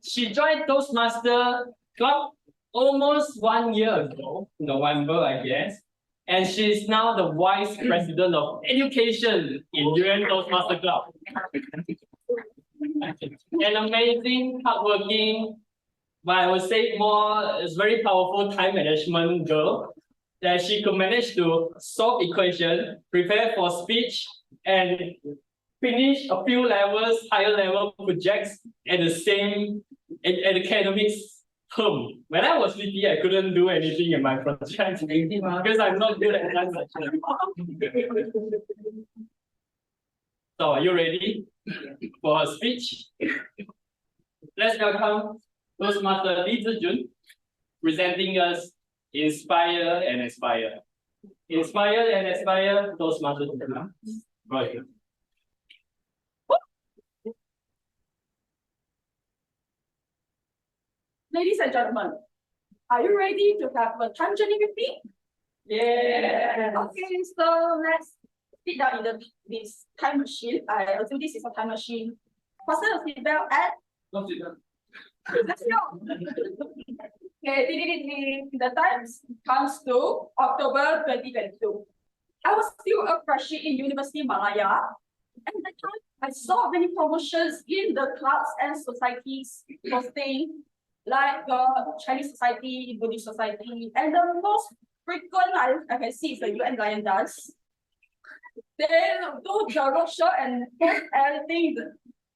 She joined Toastmaster Club almost 1 year ago, November, I guess. And she's now the Vice President of Education in UN Toastmaster Club. An amazing, hardworking, but I would say more, is very powerful time management girl that she could manage to solve equation, prepare for speech, and finish a few levels, higher level projects at the same academics term. When I was VP, I couldn't do anything in my project because I'm not good at that. So are you ready for a speech? Let's welcome Toastmaster Zhi Jun, presenting us Inspire and Aspire. Inspire and Aspire, Toastmaster. Right. Ladies and gentlemen, are you ready to have a time journey with me? Yeah. Okay, so let's sit down in this time machine. I assume this is a time machine. Fasten your seatbelt and let's go. Okay, the time comes to October 2022. I was still a freshie in University Malaya, and at the time I saw many promotions in the clubs and societies posting, like the Chinese Society, Buddhist Society, and the most frequent I can see is the UN Lion Dance. They do the roadshow and post everything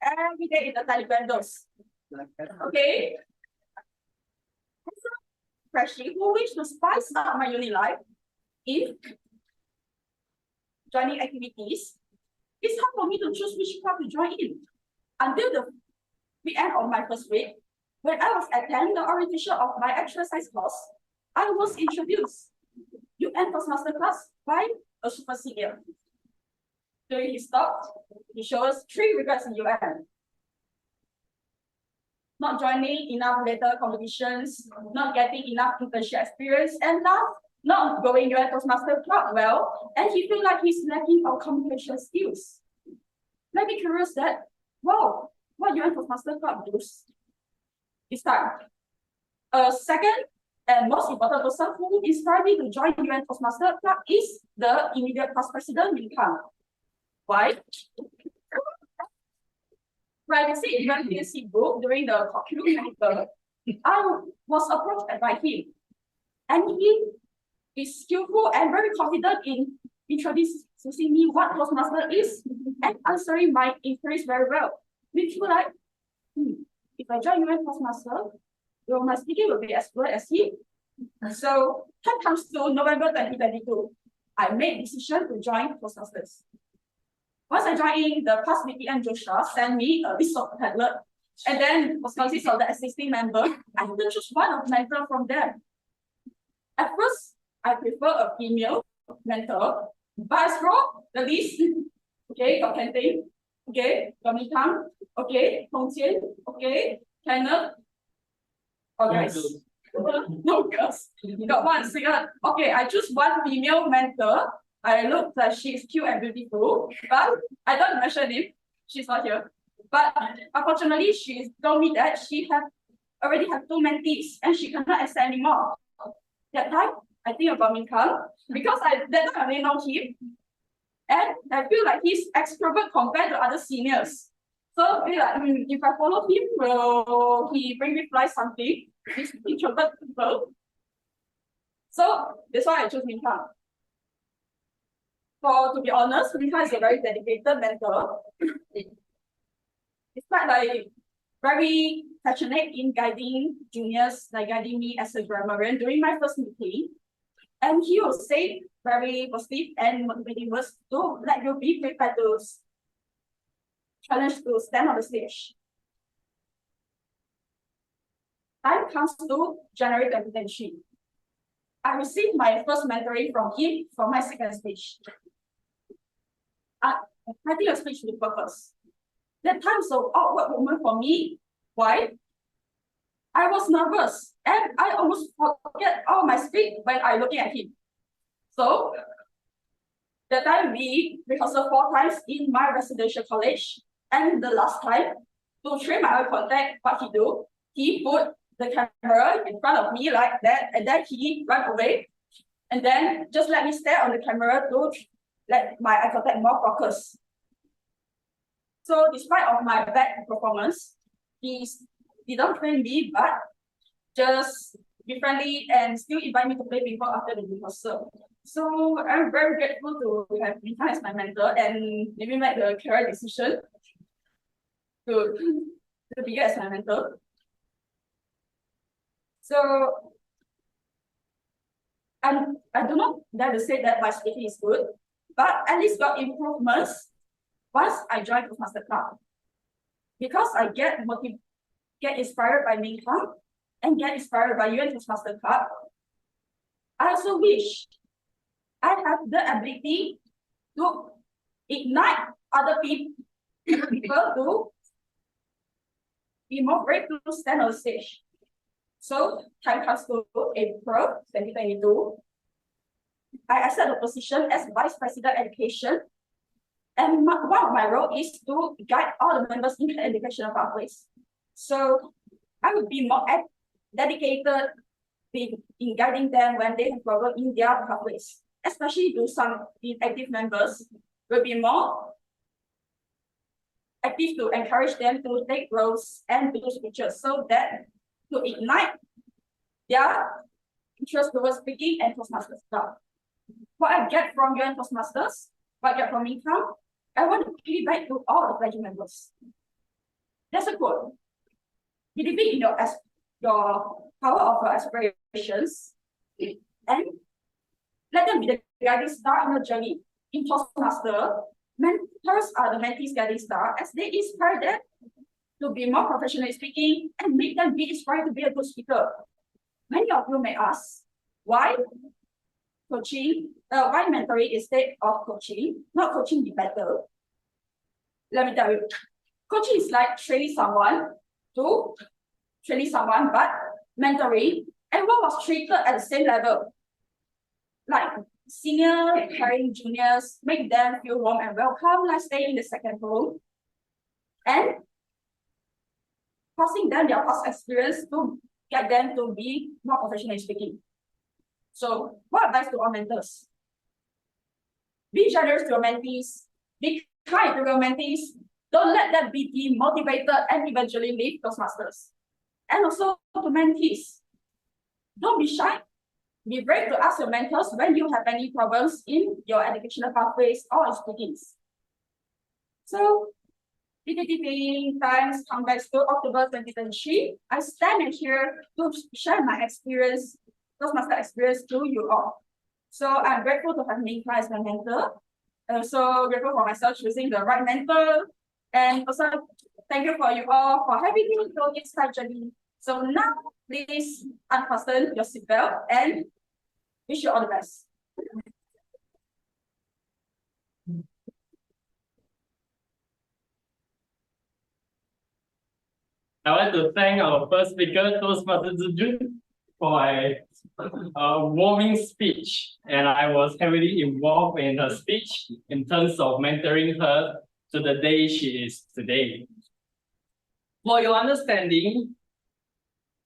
every day in the televangels. Okay. As a freshie who wish to spice up my uni life in joining activities, it's hard for me to choose which club to join in. Until the end of my first week, when I was attending the orientation of my exercise course, I was introduced UN Toastmaster class by a super senior. During his talk, he showed us 3 regrets in UN. Not joining enough later competitions, not getting enough internship experience, and not going UN Toastmaster club well, and he feel like he's lacking our communication skills. Let me curious that, wow, what UN Toastmaster club does? It's time. Second and most important person who inspired me to join UN Toastmaster Club is the immediate past president, Ming Kang. Why? When I see UMTMC book during the curriculum paper, I was approached by him, and he is skillful and very confident in introducing me what Toastmaster is and answering my inquiries very well. We feel like, if I join UN Toastmaster, well, my speaking will be as good as him. So, time comes to November 2022. I made decision to join Toastmasters. Once I joined in, the past VPN Joshua sent me a list of tablet, and then was consist of the existing member. I had to choose one of the mentor from them. At first, I prefer a female mentor, but I scroll the list. Okay, got Kenneth, okay, got Ming Kang, okay, Hong Jian, okay, Kenneth. Oh, guys. No girls. Got one single. Okay, I choose one female mentor. I look like she's cute and beautiful, but I don't mention it. She's not here. But unfortunately, she told me that she already have 2 mentees and she cannot accept anymore. That time, I think about Ming Kang because that time I only know him, and I feel like he's extrovert compared to other seniors. So I feel like if I follow him, will he bring me fly something? He's introvert people. So that's why I chose Ming Kang. To be honest, Ming Kang is a very dedicated mentor. It's quite like very passionate in guiding juniors, like guiding me as a grammarian during my first meeting. And he will say very positive and motivating words to let you be prepared to challenge to stand on the stage. Time comes to January 2023. I received my first mentoring from him for my second speech. I think a speech with purpose. That time so awkward moment for me. Why? I was nervous and I almost forget all my speech when I looking at him. So That time we rehearsed 4 times in my residential college, and the last time to train my eye contact, what he do? He put the camera in front of me like that, and then he ran away, and then just let me stare on the camera to let my eye contact more focus. So despite of my bad performance, he didn't train me, but just be friendly and still invite me to play ping pong after the rehearsal. So I'm very grateful to have Ming Kang as my mentor and maybe make the correct decision to be as my mentor. So I do not dare to say that my speaking is good, but at least got improvements once I joined Toastmaster Club. Because I get inspired by Ming Kang and get inspired by UN Toastmaster Club, I also wish I have the ability to ignite other people to be more brave to stand on stage. So time comes to April 2022. I accept the position as Vice President Education, and one of my roles is to guide all the members in the educational pathways. So I will be more dedicated in guiding them when they have problems in their pathways, especially to some inactive members. Will be more active to encourage them to take roles and do speeches so that to ignite their interest towards speaking and Toastmasters club. What I get from UN Toastmasters, what I get from Ming Kang, I want to give it back to all the pledging members. That's a quote. Believe in your power of your aspirations and let them be the guiding star in your journey. In Toastmaster, mentors are the mentees guiding star as they inspire them to be more professionally speaking and make them be inspired to be a good speaker. Many of you may ask, why coaching, why mentoring instead of coaching? Not coaching be better. Let me tell you, coaching is like training someone, but mentoring, everyone was treated at the same level. Like senior carrying juniors, make them feel warm and welcome, like stay in the second room. And passing them their past experience to get them to be more professionally speaking. So, what advice to our mentors? Be generous to your mentees, be kind to your mentees, don't let them be demotivated and eventually leave Toastmasters. And also to mentees, don't be shy, be brave to ask your mentors when you have any problems in your educational pathways or speakings. So, TTM times come back to October 2023. I stand here to share my experience, Toastmaster experience to you all. So I'm grateful to have Ming Kang as my mentor. So grateful for myself choosing the right mentor. And also thank you for you all for having me through this journey. So now please unfasten your seatbelt and wish you all the best. I want to thank our first speaker, Toastmaster Zhi Jun, for my warming speech. And I was heavily involved in her speech in terms of mentoring her to the day she is today. For your understanding,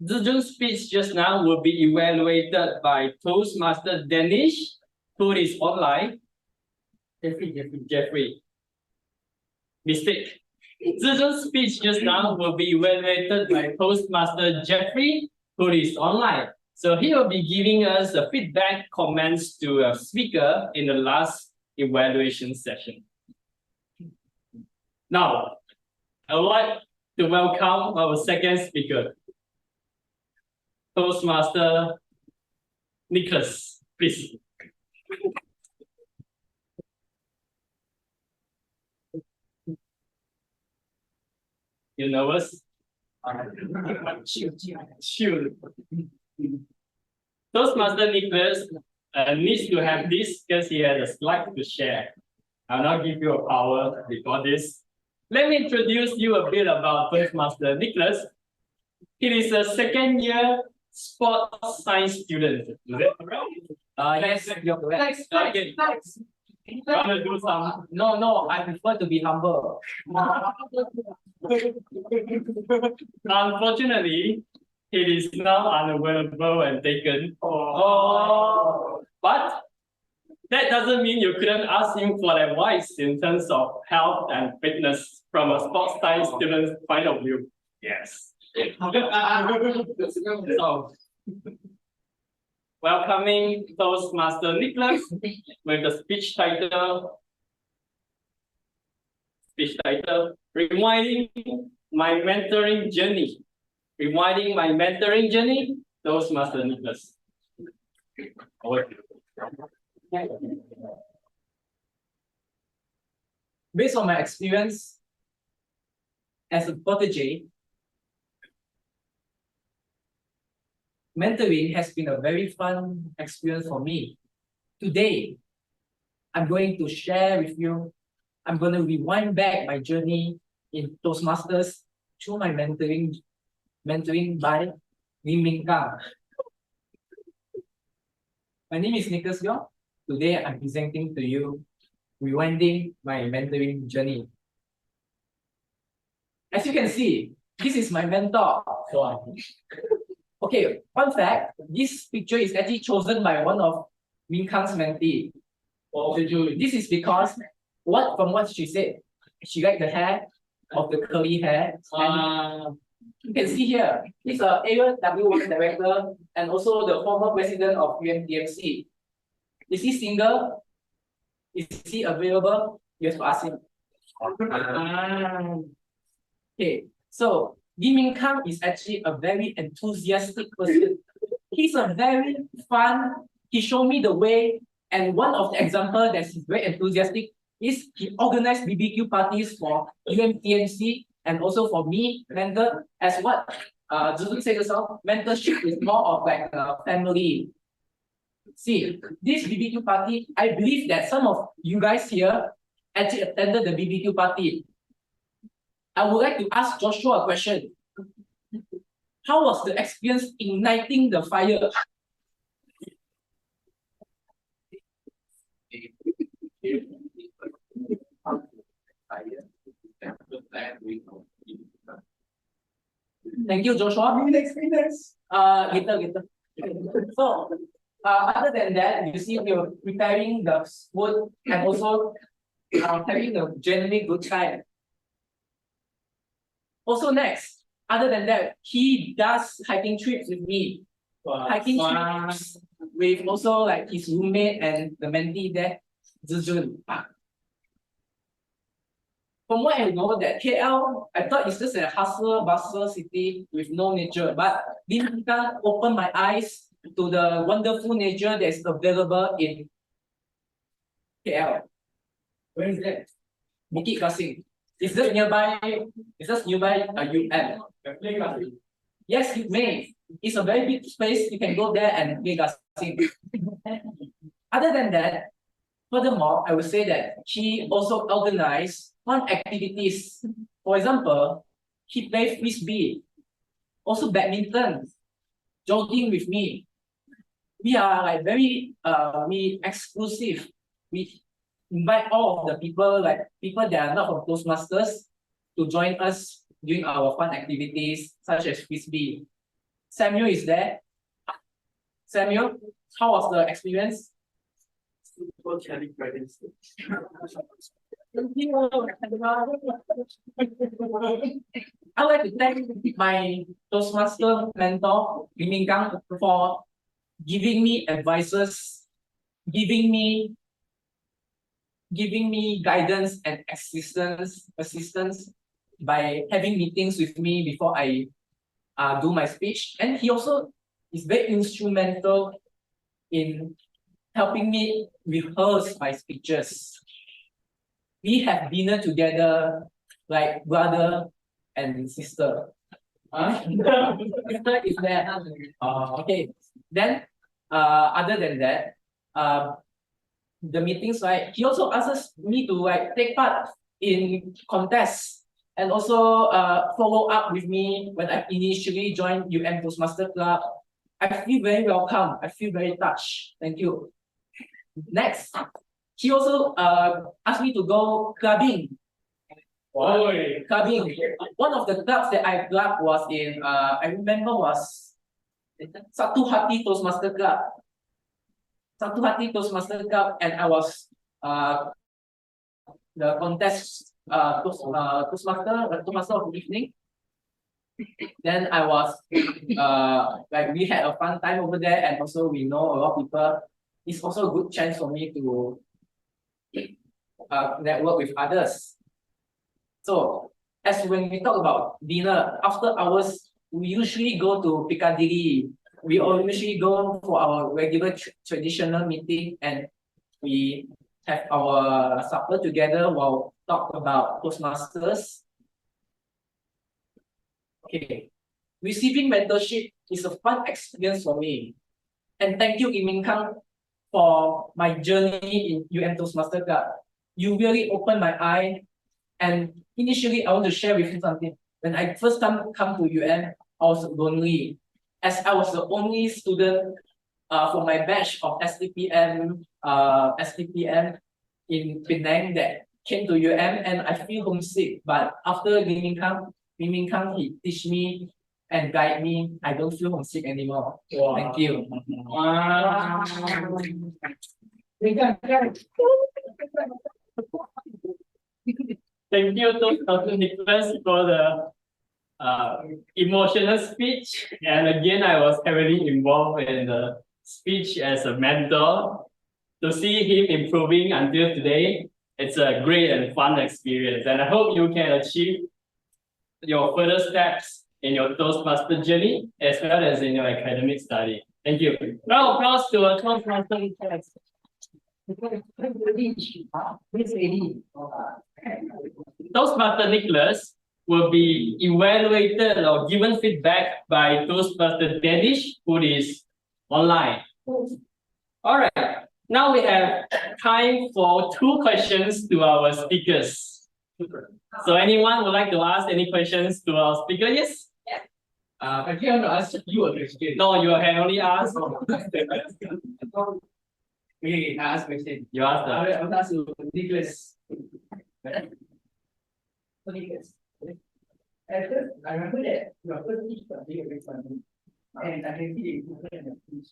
Zhi Jun's speech just now will be evaluated by Toastmaster Danish, who is online. Jefri. Mistake. Zhi Jun's speech just now will be evaluated by Toastmaster Jefri, who is online. So he will be giving us the feedback comments to a speaker in the last evaluation session. Now, I would like to welcome our second speaker, Toastmaster Nicholas, please. You nervous? Chill. Toastmaster Nicholas needs to have this because he has a slide to share. I'll not give you a power before this. Let me introduce you a bit about Toastmaster Nicholas. He is a second-year sports science student. Is that correct? Yes, you're correct. Okay. Wanna do some? No, I prefer to be humble. Unfortunately, it is now unavailable and taken. But that doesn't mean you couldn't ask him for advice in terms of health and fitness from a sports science student's point of view. Yes. So, welcoming Toastmaster Nicholas with the speech title, Rewinding My Mentoring Journey. Rewinding My Mentoring Journey, Toastmaster Nicholas. Over to you. Based on my experience as a protege, mentoring has been a very fun experience for me. Today, I'm going to share with you, I'm going to rewind back my journey in Toastmasters through my mentoring by Ming Kang. My name is Nicholas Yong. Today, I'm presenting to you rewinding my mentoring journey. As you can see, this is my mentor. Okay, fun fact, this picture is actually chosen by one of Ming Kang's mentee. Zhi Jun. This is because from what she said, she liked the hair of the curly hair. And you can see here, he's an area W1 director and also the former president of UMTMC. Is he single? Is he available? You have to ask him. Okay, so Ming Kang is actually a very enthusiastic person. He's a very fun, he showed me the way, and one of the examples that he's very enthusiastic is he organized BBQ parties for UMTMC and also for me, mentor, as what Zhi Jun said yourself, mentorship is more of like a family. See, this BBQ party, I believe that some of you guys here actually attended the BBQ party. I would like to ask Joshua a question. How was the experience igniting the fire? Thank you, Joshua. Later. So, other than that, you see, we were preparing the food and also having a genuinely good time. Also next, other than that, he does hiking trips with me. Hiking trips with also like his roommate and the mentee there, Zhi Jun. From what I know that KL, I thought it's just a hustle bustle city with no nature, but Ming Kang opened my eyes to the wonderful nature that is available in KL. Where is that? Bukit Kasing. It's just nearby UM. Yes, you may. It's a very big space. You can go there and play Kasing. Other than that, furthermore, I would say that he also organized fun activities. For example, he played frisbee, also badminton, jogging with me. We are like very exclusive. We invite all of the people, like people that are not from Toastmasters, to join us during our fun activities such as frisbee. Samuel is there. Samuel, how was the experience? I'd like to thank my Toastmaster mentor, Ming Kang, for giving me advices, giving me guidance and assistance by having meetings with me before I do my speech. And he also is very instrumental in helping me rehearse my speeches. We have dinner together like brother and sister. Sister is there. Okay. Then, other than that, the meetings, right? He also asks me to like take part in contests and also follow up with me when I initially joined UM Toastmaster Club. I feel very welcome. I feel very touched. Thank you. Next, he also asked me to go clubbing. Clubbing. One of the clubs that I clubbed was in I remember was Satu Hati Toastmaster Club. Satu Hati Toastmaster Club, and I was the contest Toastmaster of the evening. Then I was like we had a fun time over there, and also we know a lot of people. It's also a good chance for me to network with others. So as when we talk about dinner, after hours, we usually go to Piccadilly. We all usually go for our regular traditional meeting, and we have our supper together while talk about Toastmasters. Okay, receiving mentorship is a fun experience for me, and thank you, Ming Kang, for my journey in UM Toastmaster Club. You really opened my eye, and initially I want to share with you something. When I first come to UM, I was lonely, as I was the only student for my batch of STPM in Penang that came to UM, and I feel homesick. But after Ming Kang, he teach me and guide me. I don't feel homesick anymore. Wow. Thank you. Wow. Thank you to Dr. Nicholas for the emotional speech. And again, I was heavily involved in the speech as a mentor. To see him improving until today, it's a great and fun experience. And I hope you can achieve your further steps in your Toastmaster journey as well as in your academic study. Thank you. Round of applause to our Toastmaster Nicholas. Toastmaster Nicholas will be evaluated or given feedback by Toastmaster Danish, who is online. All right, now we have time for 2 questions to our speakers. So anyone would like to ask any questions to our speaker? Yes? I want to ask you a question. No, you can only ask. Okay, I ask question. You ask I want to ask you, Nicholas. So Nicholas, at first, I remember that your first speech was really very funny, and I can see the improvement in your speech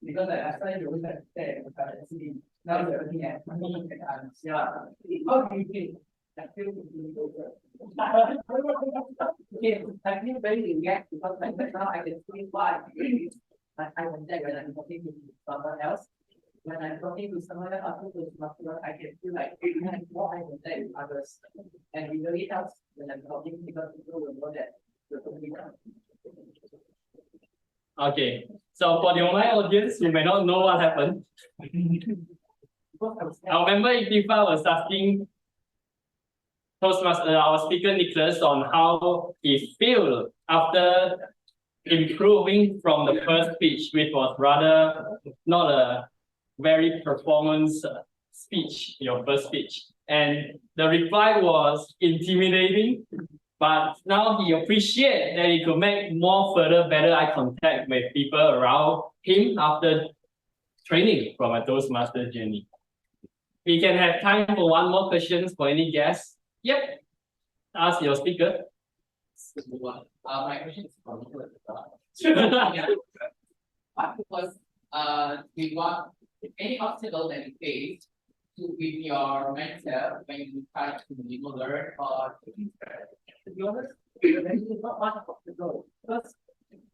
because I started to always like stare at the now you're looking at me and others. Yeah. How do you feel? I feel okay, I feel very relaxed because like now I can see why I was there when I'm talking to someone else. When I'm talking to someone else after this muscular, I can feel like more I can say with others. And it really helps when I'm talking because people will know that you're talking about. Okay, so for the online audience, you may not know what happened. I remember Ikhtifar was asking Toastmaster, our speaker Nicholas, on how he felt after improving from the first speech, which was rather not a very performance speech, your first speech. And the reply was intimidating, but now he appreciates that he could make more better eye contact with people around him after training from a Toastmaster journey. We can have time for one more question for any guests. Yep. Ask your speaker. My question is for Nicholas. What was any obstacle that you faced with your mentor when you try to learn or to be honest, there is not much obstacle because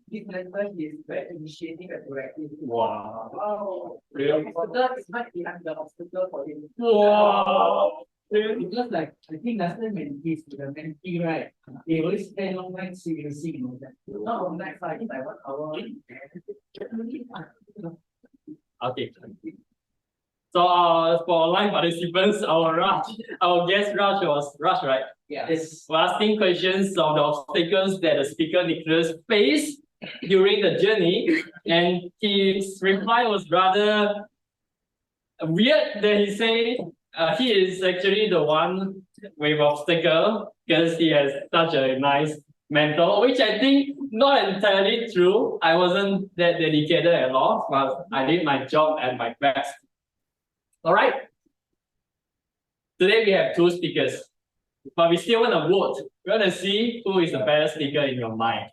this mentor is very initiative and proactive. Wow. The obstacle is not behind the obstacle for him. Wow. Because like I think last time when he's with the mentee, right? They always spend long nights seriously, you know that. Not long nights, I think like 1 hour. Okay. So for online participants, our guest Raj was Raj, right? Yeah. Is asking questions of the obstacles that the speaker Nicholas faced during the journey, and his reply was rather weird. That he said he is actually the one with obstacle because he has such a nice mentor, which I think not entirely true. I wasn't that dedicated at all, but I did my job at my best. All right. Today we have two speakers, but we still want to vote. We want to see who is the better speaker in your mind.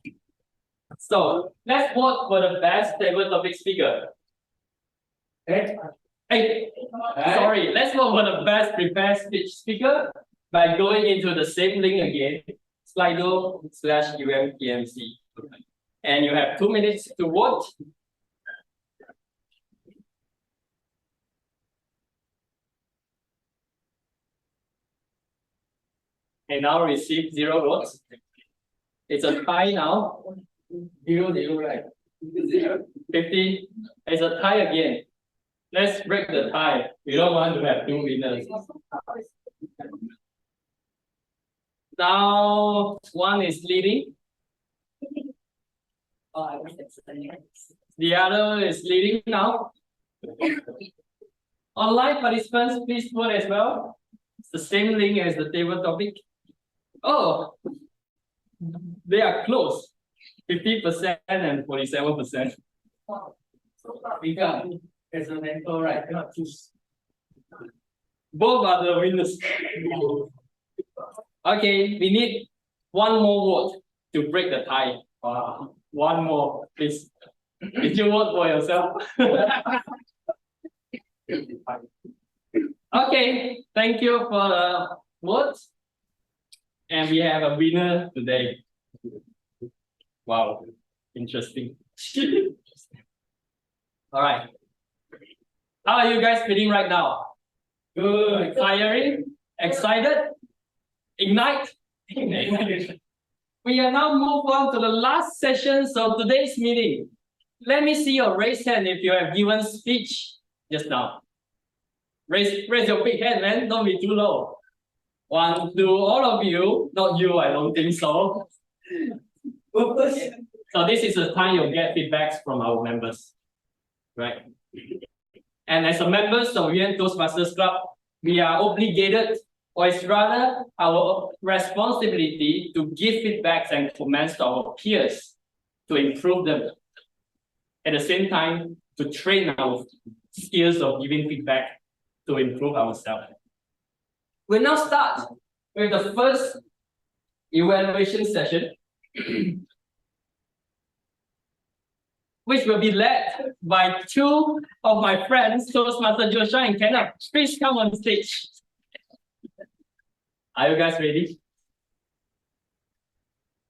So let's vote for the best table topic speaker. Hey, sorry, let's vote for the best prepared speech speaker by going into the same link again, Slido/UMTMC. And you have 2 minutes to vote. And now receive 0 votes. It's a tie now. 0, right? 50. It's a tie again. Let's break the tie. We don't want to have 2 winners. Now one is leading. The other is leading now. Online participants, please vote as well. It's the same link as the table topic. Oh, they are close. 50% and 47%. Because as a mentor, right? Cannot choose. Both are the winners. Okay, we need one more vote to break the tie. One more, please. Did you vote for yourself? Okay, thank you for the votes. And we have a winner today. Wow, interesting. All right. How are you guys feeling right now? Good. Firing? Excited? Ignite? We are now move on to the last sessions of today's meeting. Let me see your raised hand if you have given speech just now. Raise your big hand, man. Don't be too low. 1, 2, all of you. Not you, I don't think so. So this is the time you'll get feedbacks from our members, right? And as a members of UN Toastmasters Club, we are obligated, or it's rather our responsibility to give feedbacks and comments to our peers to improve them. At the same time, to train our skills of giving feedback to improve ourselves. We'll now start with the first evaluation session, which will be led by 2 of my friends, Toastmaster Joshua and Kenneth. Please come on stage. Are you guys ready?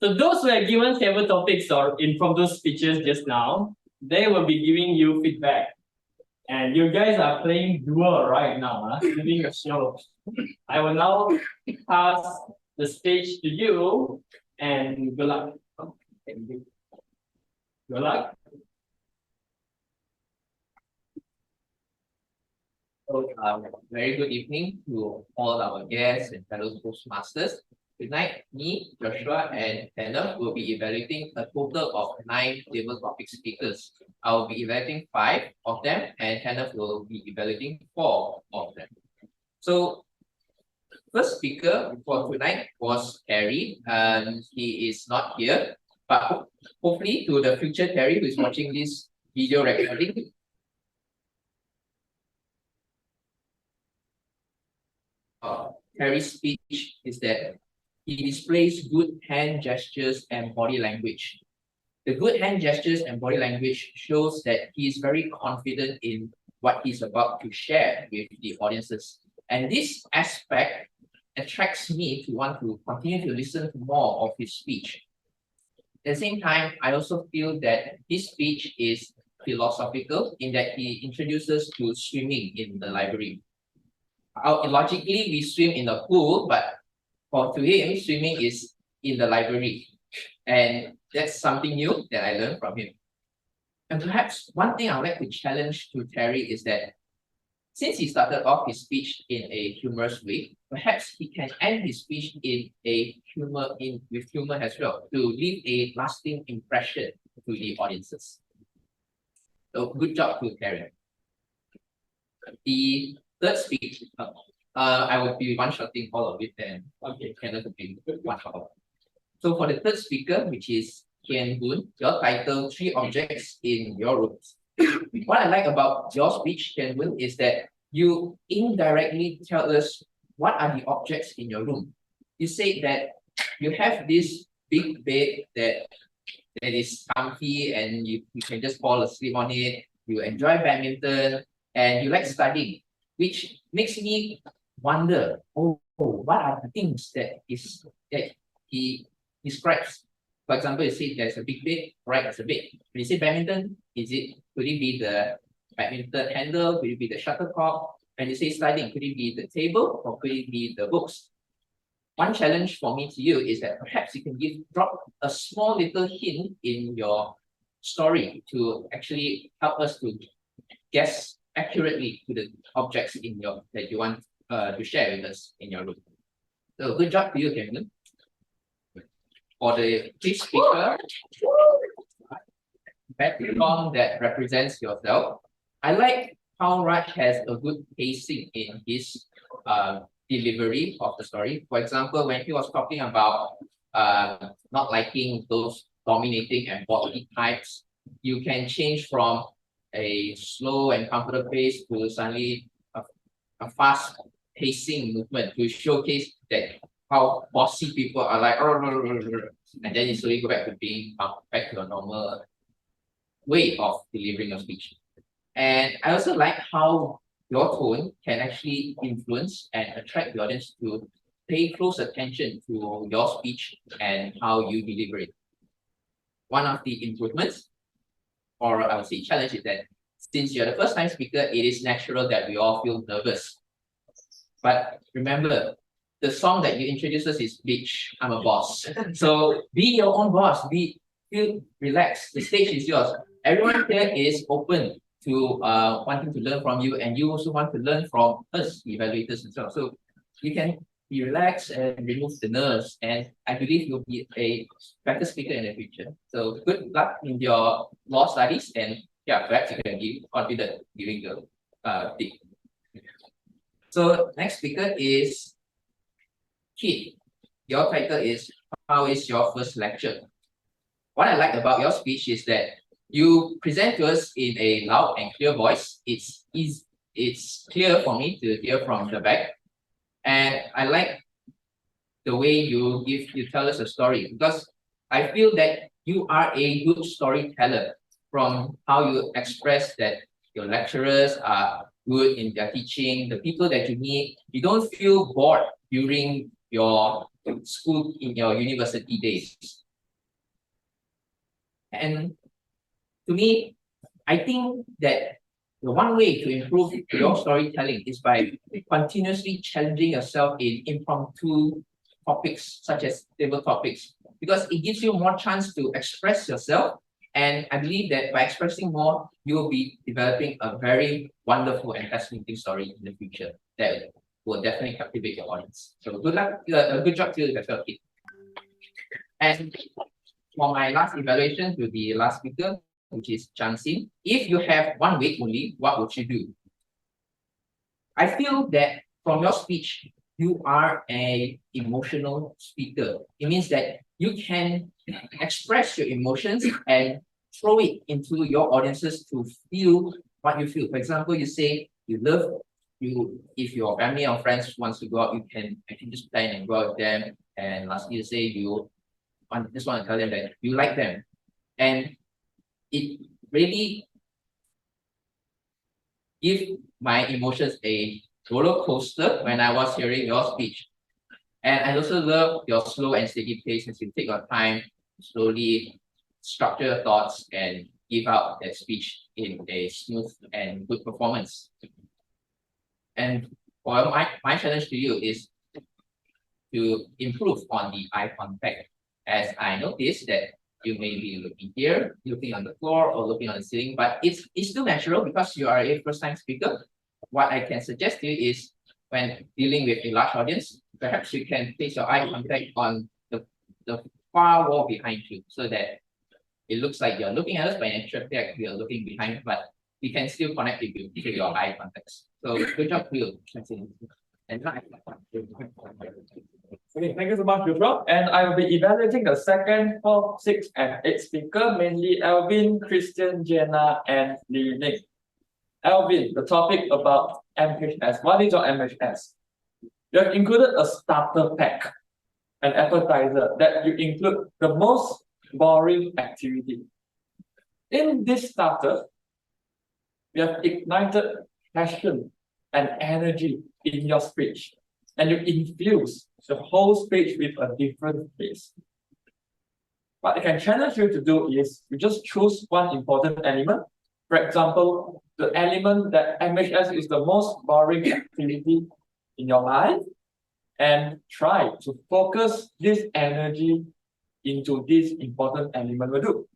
So those who have given table topics or impromptu speeches just now, they will be giving you feedback. And you guys are playing duel right now, giving a show. I will now pass the stage to you, and good luck. Good luck. Very good evening to all our guests and fellow Toastmasters. Tonight, me, Joshua, and Kenneth will be evaluating a total of 9 table topic speakers. I will be evaluating 5 of them, and Kenneth will be evaluating 4 of them. So, first speaker for tonight was Terry, and he is not here, but hopefully to the future Terry who is watching this video recording, Terry's speech is that he displays good hand gestures and body language. The good hand gestures and body language shows that he is very confident in what he's about to share with the audiences. And this aspect attracts me to want to continue to listen to more of his speech. At the same time, I also feel that his speech is philosophical in that he introduces to swimming in the library. Logically, we swim in a pool, but to him, swimming is in the library. And that's something new that I learned from him. And perhaps one thing I would like to challenge to Terry is that since he started off his speech in a humorous way, perhaps he can end his speech in a with humor as well, to leave a lasting impression to the audiences. So good job to Terry. The third speech, I will be one-shotting all of it, and Kenneth will be one-shot. So for the third speaker, which is Koon, your title, 3 objects in your rooms. What I like about your speech, Koon, is that you indirectly tell us what are the objects in your room? You say that you have this big bed that is comfy and you can just fall asleep on it. You enjoy badminton and you like studying, which makes me wonder, what are the things that he describes? For example, you say there's a big bed, right? It's a bed. When you say badminton, could it be the badminton handle? Could it be the shuttlecock? When you say studying, could it be the table or could it be the books? One challenge for me to you is that perhaps you can drop a small little hint in your story to actually help us to guess accurately to the objects that you want to share with us in your room. So good job to you, Kenneth. For the key speaker background that represents yourself, I like how Raj has a good pacing in his delivery of the story. For example, when he was talking about not liking those dominating and body types, you can change from a slow and comfortable pace to suddenly a fast pacing movement to showcase that how bossy people are like, and then you slowly go back to being back to a normal way of delivering your speech. And I also like how your tone can actually influence and attract the audience to pay close attention to your speech and how you deliver it. One of the improvements, or I would say challenge, is that since you're the first time speaker, it is natural that we all feel nervous. But remember, the song that you introduced us is Bitch, I'm a Boss. So be your own boss, feel relaxed. The stage is yours. Everyone here is open to wanting to learn from you, and you also want to learn from us, evaluators as well. So you can be relaxed and remove the nerves, and I believe you'll be a better speaker in the future. So good luck in your law studies, and yeah, perhaps you can be confident giving the tip. So next speaker is Yeat. Your title is How is your first lecture? What I like about your speech is that you present to us in a loud and clear voice. It's clear for me to hear from the back. And I like the way you tell us a story, because I feel that you are a good storyteller from how you express that your lecturers are good in their teaching, the people that you meet. You don't feel bored during your school, in your university days. And to me, I think that the one way to improve your storytelling is by continuously challenging yourself in impromptu topics, such as table topics, because it gives you more chance to express yourself. And I believe that by expressing more, you will be developing a very wonderful and fascinating story in the future that will definitely captivate your audience. So good luck, good job to you, Jefri. And for my last evaluation to the last speaker, which is Chansin, if you have 1 week only, what would you do? I feel that from your speech, you are an emotional speaker. It means that you can express your emotions and throw it into your audiences to feel what you feel. For example, you say you love if your family or friends wants to go out, you can actually just plan and go out with them. And lastly, you say you just want to tell them that you like them. And it really gives my emotions a roller coaster when I was hearing your speech. And I also love your slow and steady pace as you take your time, slowly structure your thoughts and give out that speech in a smooth and good performance. And well, my challenge to you is to improve on the eye contact, as I noticed that you may be looking here, looking on the floor, or looking on the ceiling, but it's still natural because you are a first-time speaker. What I can suggest to you is when dealing with a large audience, perhaps you can place your eye contact on the far wall behind you so that it looks like you're looking at us, but in actual fact, you're looking behind, but we can still connect with you through your eye contacts. So good job to you. And now Okay, thank you so much, Jefri. And I will be evaluating the 2nd, 4th, 6th, and 8th speaker, mainly Alvin, Christian, Jenna, and Li Ning. Alvin, the topic about MHS. What is your MHS? You have included a starter pack, an appetizer that you include the most boring activity. In this starter, you have ignited passion and energy in your speech, and you infuse the whole speech with a different face. What I can challenge you to do is you just choose one important element. For example, the element that MHS is the most boring activity in your life, and try to focus this energy into this important element will do.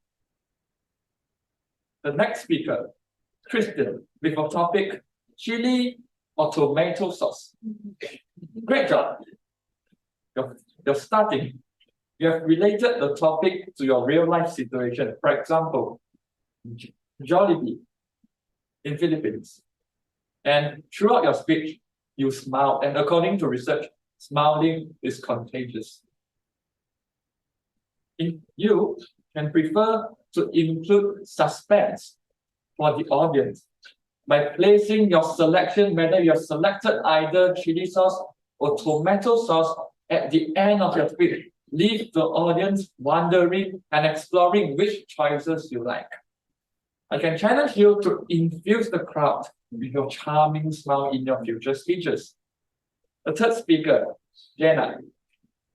The next speaker, Christian, with a topic, chili or tomato sauce. Great job. You're starting. You have related the topic to your real life situation. For example, Jollibee in Philippines. And throughout your speech, you smile. And according to research, smiling is contagious. You can prefer to include suspense for the audience by placing your selection, whether you have selected either chili sauce or tomato sauce at the end of your speech. Leave the audience wondering and exploring which choices you like. I can challenge you to infuse the crowd with your charming smile in your future speeches. The third speaker, Jenna,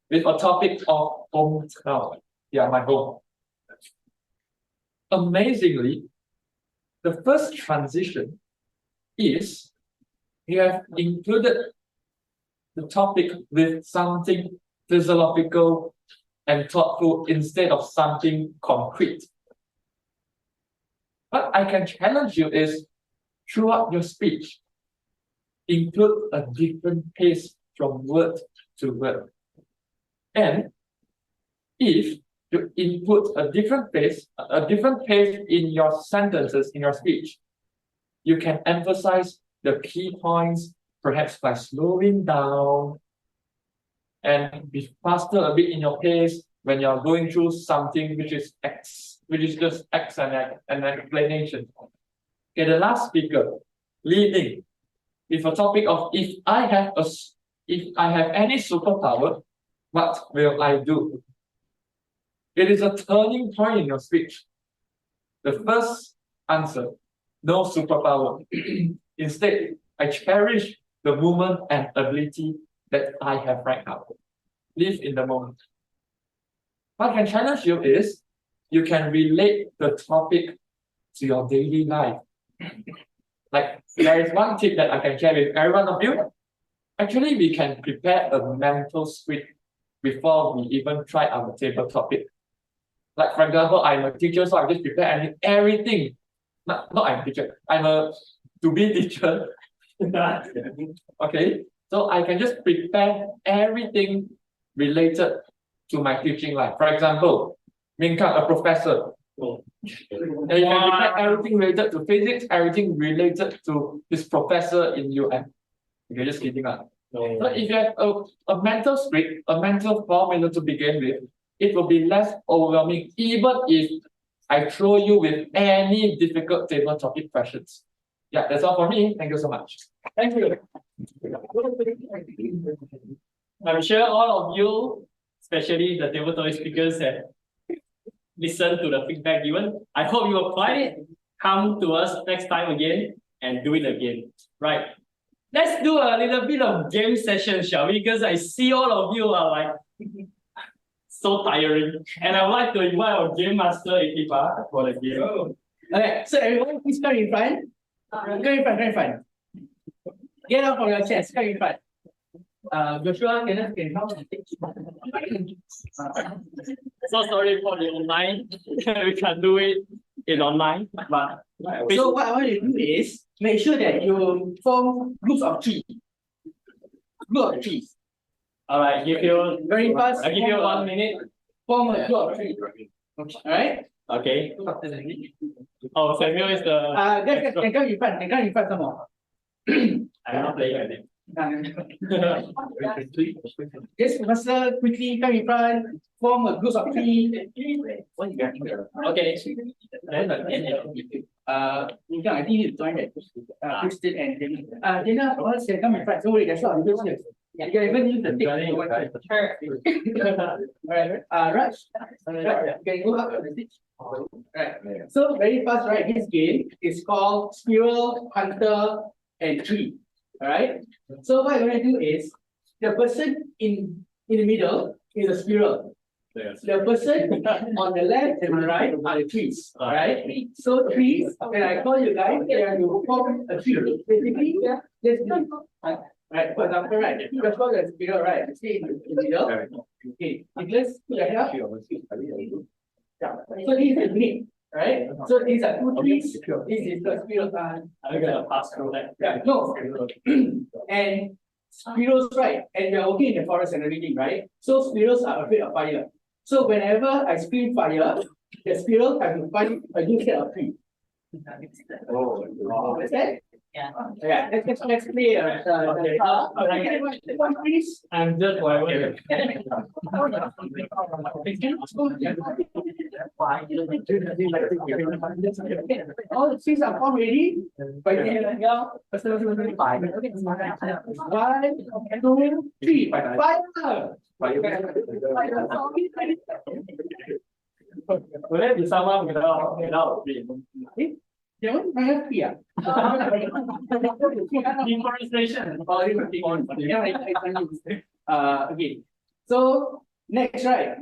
with a topic of hometown. Yeah, my home. Amazingly, the first transition is you have included the topic with something physiological and thoughtful instead of something concrete. What I can challenge you is, throughout your speech, include a different pace from word to word. And if you input a different pace in your sentences, in your speech, you can emphasize the key points, perhaps by slowing down and be faster a bit in your pace when you're going through something which is just X and an explanation. Okay, the last speaker, leading, with a topic of if I have any superpower, what will I do? It is a turning point in your speech. The first answer, no superpower. Instead, I cherish the moment and ability that I have right now. Live in the moment. What I can challenge you is, you can relate the topic to your daily life. Like, there is one tip that I can share with every one of you. Actually, we can prepare a mental script before we even try our table topic. Like, for example, I'm a teacher, so I just prepare everything. Not I'm a teacher, I'm a to-be teacher. Okay, so I can just prepare everything related to my teaching life. For example, Ming Kang, a professor. And you can prepare everything related to physics, everything related to his professor in UM. Okay, just kidding out. So if you have a mental script, a mental formula to begin with, it will be less overwhelming, even if I throw you with any difficult table topic questions. Yeah, that's all for me. Thank you so much. Thank you. I'm sure all of you, especially the table topic speakers, have listened to the feedback given. I hope you apply it. Come to us next time again and do it again. Right. Let's do a little bit of game session, shall we? Because I see all of you are like so tiring. And I would like to invite our game master, Ikhtifar, for the game. Okay, so everyone, please come in front. Come in front. Get out from your chairs. Come in front. Joshua, Kenneth, can come and take So sorry for the online. We can do it in online. But so what I want you to do is make sure that you form groups of three. Group of three. Alright, give you Very fast. I'll give you 1 minute. Form a group of three. Alright? Okay. Oh, Samuel is the Guys can come in front. Can come in front some more. I'm not playing with it. Just faster, quickly come in front. Form a group of three. Okay. Ming Kang, I think you need to join that. Christian and Jenna. Jenna, all can come in front. Don't worry, there's a lot of people here. You can even use the tick. Alright, Raj. You can go up the stick. Right. So very fast, right? This game is called Squirrel, Hunter, and Tree. Alright. So what I'm gonna do is the person in the middle is a squirrel. The person on the left and the right are the trees. Alright. So trees, when I call you guys, you have to form a tree. Basically, there's right, for example, right, let's call the squirrel, right? Stay in the middle. Okay, let's put your head up. Yeah. So this is green, right? So these are two trees. This is the squirrel. I'm gonna pass through that. Yeah, no. And squirrels, right? And they're working in the forest and everything, right? So squirrels are afraid of fire. So whenever I scream fire, the squirrel have to fight against that tree. Oh, Understand? Yeah. Yeah, let's play one please. I'm just whatever. All the trees are all ready. One, two, three. Fire! Will there be someone without being? Yeah, I have three. Deforestation. Okay. So next, right?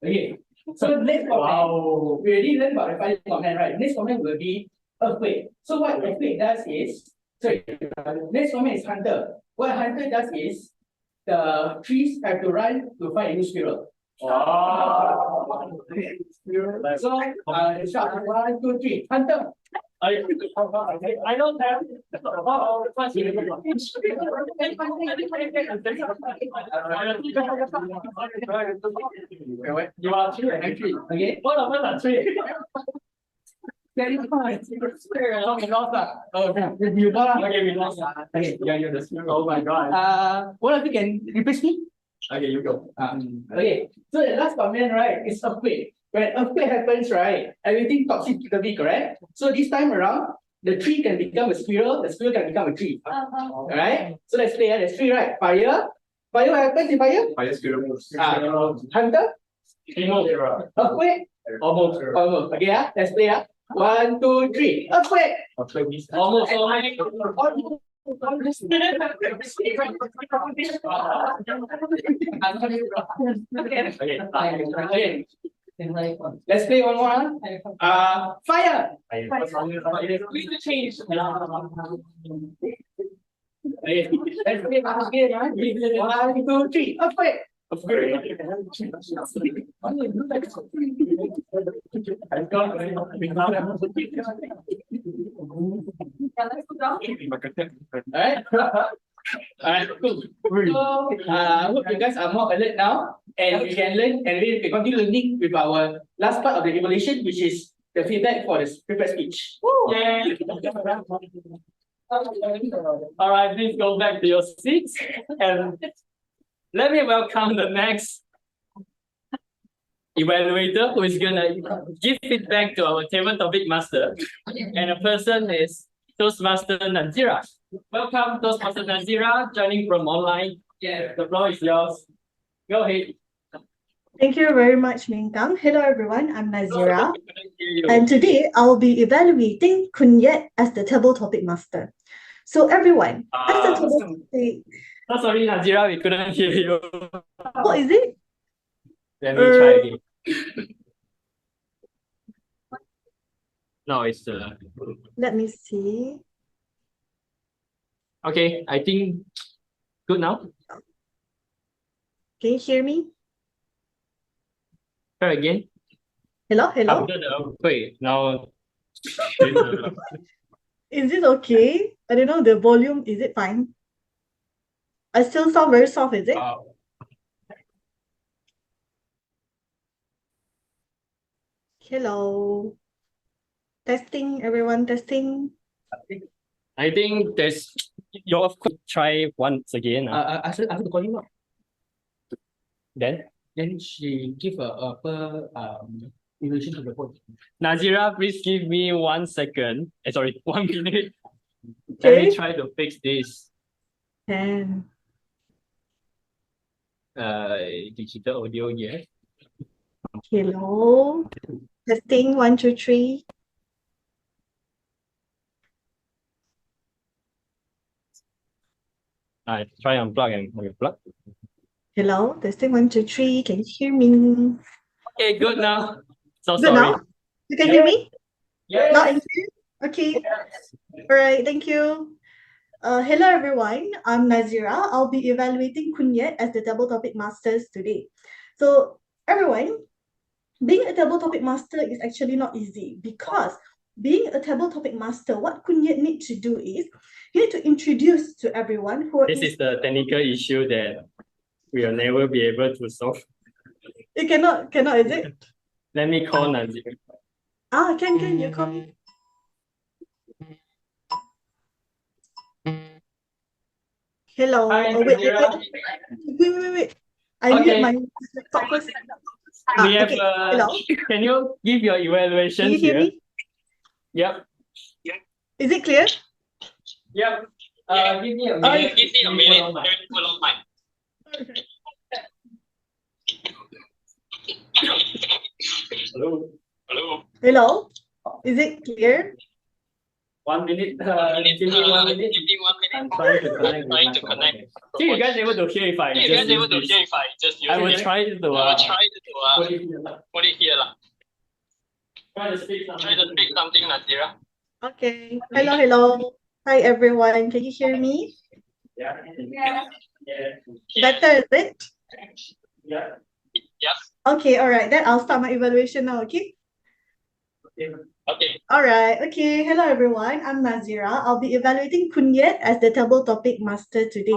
Okay. So next comment, we already learned about the fire comment, right? Next comment will be earthquake. So what earthquake does is, next comment is hunter. What hunter does is, the trees have to run to find a new squirrel. Wow. So, shot 1, 2, 3, hunter. I don't have. You are three and three. Okay. What of us are three? Very fine. Oh, we lost that. Oh, you got. Okay, we lost that. Okay. Yeah, you're the squirrel. Oh my god. One of you can replace me. Okay, you go. Okay. So the last comment, right, is earthquake. When earthquake happens, right, everything topsy-turvy, correct? So this time around, the tree can become a squirrel, the squirrel can become a tree. Alright? So let's play. There's three, right? Fire. Fire, what happens in fire? Fire squirrel moves. Hunter. Earthquake. Almost. Almost. Okay, let's play. 1, 2, 3. Earthquake. Almost. Okay. Let's play one more. Fire. Please change. Okay. Let's play one again. 1, 2, 3. Earthquake. Alright. Alright, cool. So, I hope you guys are more alert now, and we can learn and we can continue learning with our last part of the evaluation, which is the feedback for the prepared speech. Yay. All right, please go back to your seats and let me welcome the next evaluator who is gonna give feedback to our table topic master, and the person is Toastmaster Nazirah. Welcome, Toastmaster Nazirah, joining from online. Yeah, the floor is yours. Go ahead. Thank you very much, Ming Kang. Hello, everyone. I'm Nazirah, and today I will be evaluating Koon as the table topic master. So, everyone, as the table topic. Oh, sorry, Nazirah, we couldn't hear you. What is it? Let me try again. No, it's Let me see. okay. I think good now. Can you hear me? Try again. Hello, hello. After the earthquake, now. Is it okay? I don't know. The volume, is it fine? I still sound very soft, is it? Hello. Testing, everyone, testing. I think there's you could try once again. I said to call you up. Then She give a evaluation to the board. Nazirah, please give me 1 second. Sorry, 1 minute. Let Okay. me try to fix this. Can. Digital audio, yes. Hello. Testing 1, 2, 3. I try unplug and replug. Hello. Testing 1, 2, 3. Can you hear me? Okay, good now. So Good sorry. now? You can hear me? Yes. Loud and clear? Okay. All right. Thank you. Hello everyone, I'm Nazirah. I'll be evaluating Koon Yeat as the double topic masters today. So everyone, being a double topic master is actually not easy because being a double topic master, what Koon Yeat need to do is you need to introduce to everyone who This is the technical issue that we will never be able to solve. You cannot, is it? Let me call Nazirah. Can you call me? Hello. Hi, Wait. Nazirah. I mute Okay. my laptop first. We have Okay. Hello. Can you give your Can evaluation you hear here? me? Yep. Is it clear? Yep. Give me a minute. Give me a minute. Hello. Hello. Is it clear? 1 minute. Give me 1 minute. I'm trying to connect. See, you guys able to hear if I just use this? I will try to put it here. Try to speak something, Nazirah. Okay. Hello. Hi everyone. Can you hear me? Yeah. Better, is it? Yeah. Okay, all right. Then I'll start my evaluation now, okay? Okay. All right. Okay. Hello everyone. I'm Nazirah. I'll be evaluating Koon Yeat as the table topic master today.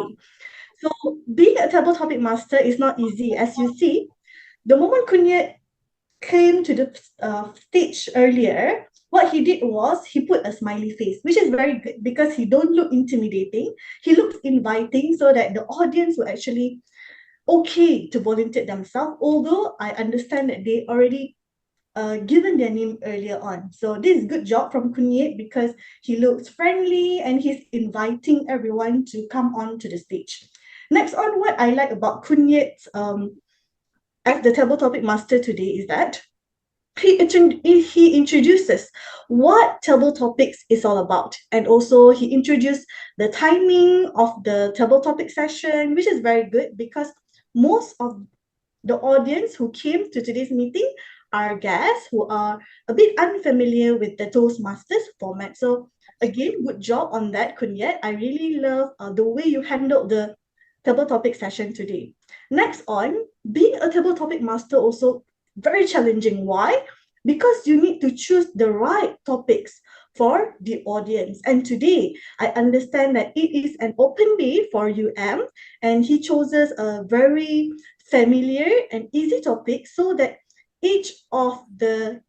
So being a table topic master is not easy. As you see, the moment Koon Yeat came to the stage earlier, what he did was he put a smiley face, which is very good because he don't look intimidating. He looks inviting so that the audience will actually okay to volunteer themselves, although I understand that they already given their name earlier on. So this is good job from Koon Yeat because he looks friendly and he's inviting everyone to come on to the stage. Next on, what I like about Koon Yeat as the table topic master today is that he introduces what table topics is all about, and also he introduced the timing of the table topic session, which is very good because most of the audience who came to today's meeting are guests who are a bit unfamiliar with the Toastmasters format. So again, good job on that, Koon Yeat. I really love the way you handled the table topic session today. Next on, being a table topic master also very challenging. Why? Because you need to choose the right topics for the audience. And today, I understand that it is an open day for UM, and he chooses a very familiar and easy topic so that each of the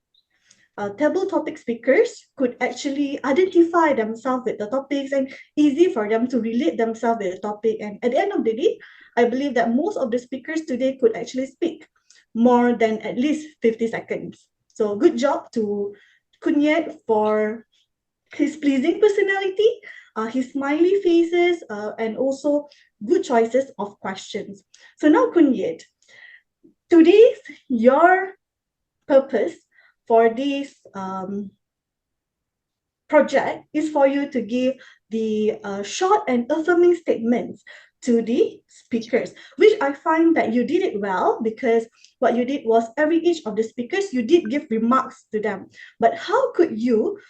table topic speakers could actually identify themselves with the topics and easy for them to relate themselves with the topic. And at the end of the day, I believe that most of the speakers today could actually speak more than at least 50 seconds. So good job to Koon Yeat for his pleasing personality, his smiley faces, and also good choices of questions. So now Koon Yeat, today's your purpose for this project is for you to give the short and affirming statements to the speakers, which I find that you did it well because what you did was each of the speakers, you did give remarks to them. But how could you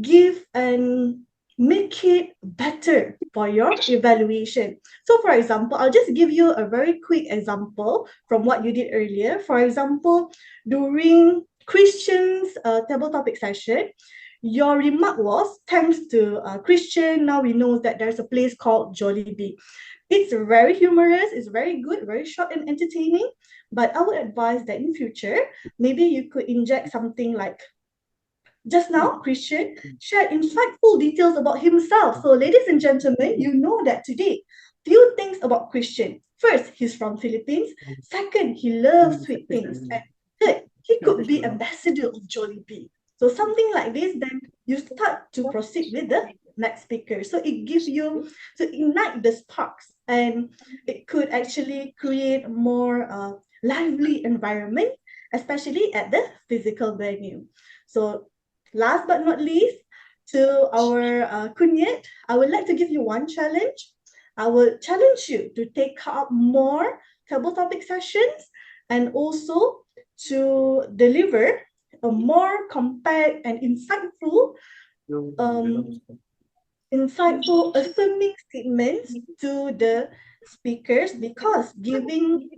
give and make it better for your evaluation? So for example, I'll just give you a very quick example from what you did earlier. For example, during Christian's table topic session, your remark was, thanks to Christian, now we know that there's a place called Jollibee. It's very humorous, it's very good, very short and entertaining, but I would advise that in future, maybe you could inject something like, just now, Christian shared insightful details about himself. So ladies and gentlemen, you know that today, few things about Christian. First, he's from Philippines. Second, he loves sweet things. And third, he could be ambassador of Jollibee. So something like this, then you start to proceed with the next speaker. So it gives you to ignite the sparks, and it could actually create more lively environment, especially at the physical venue. So last but not least, to our Koon Yeat, I would like to give you one challenge. I will challenge you to take up more table topic sessions and also to deliver a more compact and insightful affirming statements to the speakers, because giving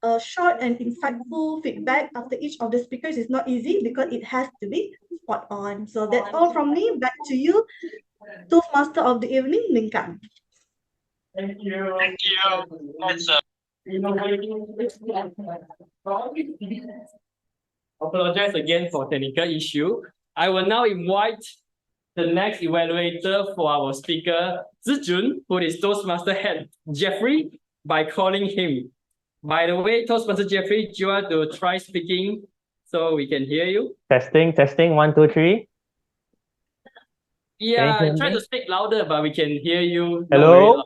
a short and insightful feedback after each of the speakers is not easy because it has to be spot on. So that's all from me. Back to you, Toastmaster of the evening, Ming Kang. Thank you. Thank you. That's apologize again for technical issue. I will now invite the next evaluator for our speaker, Zhi Jun, who is Toastmaster head Jefri, by calling him. By the way, Toastmaster Jefri, do you want to try speaking so we can hear you? Testing, 1, 2, 3. Yeah, hear try me? to speak louder, but we can hear you. not Hello? very loud.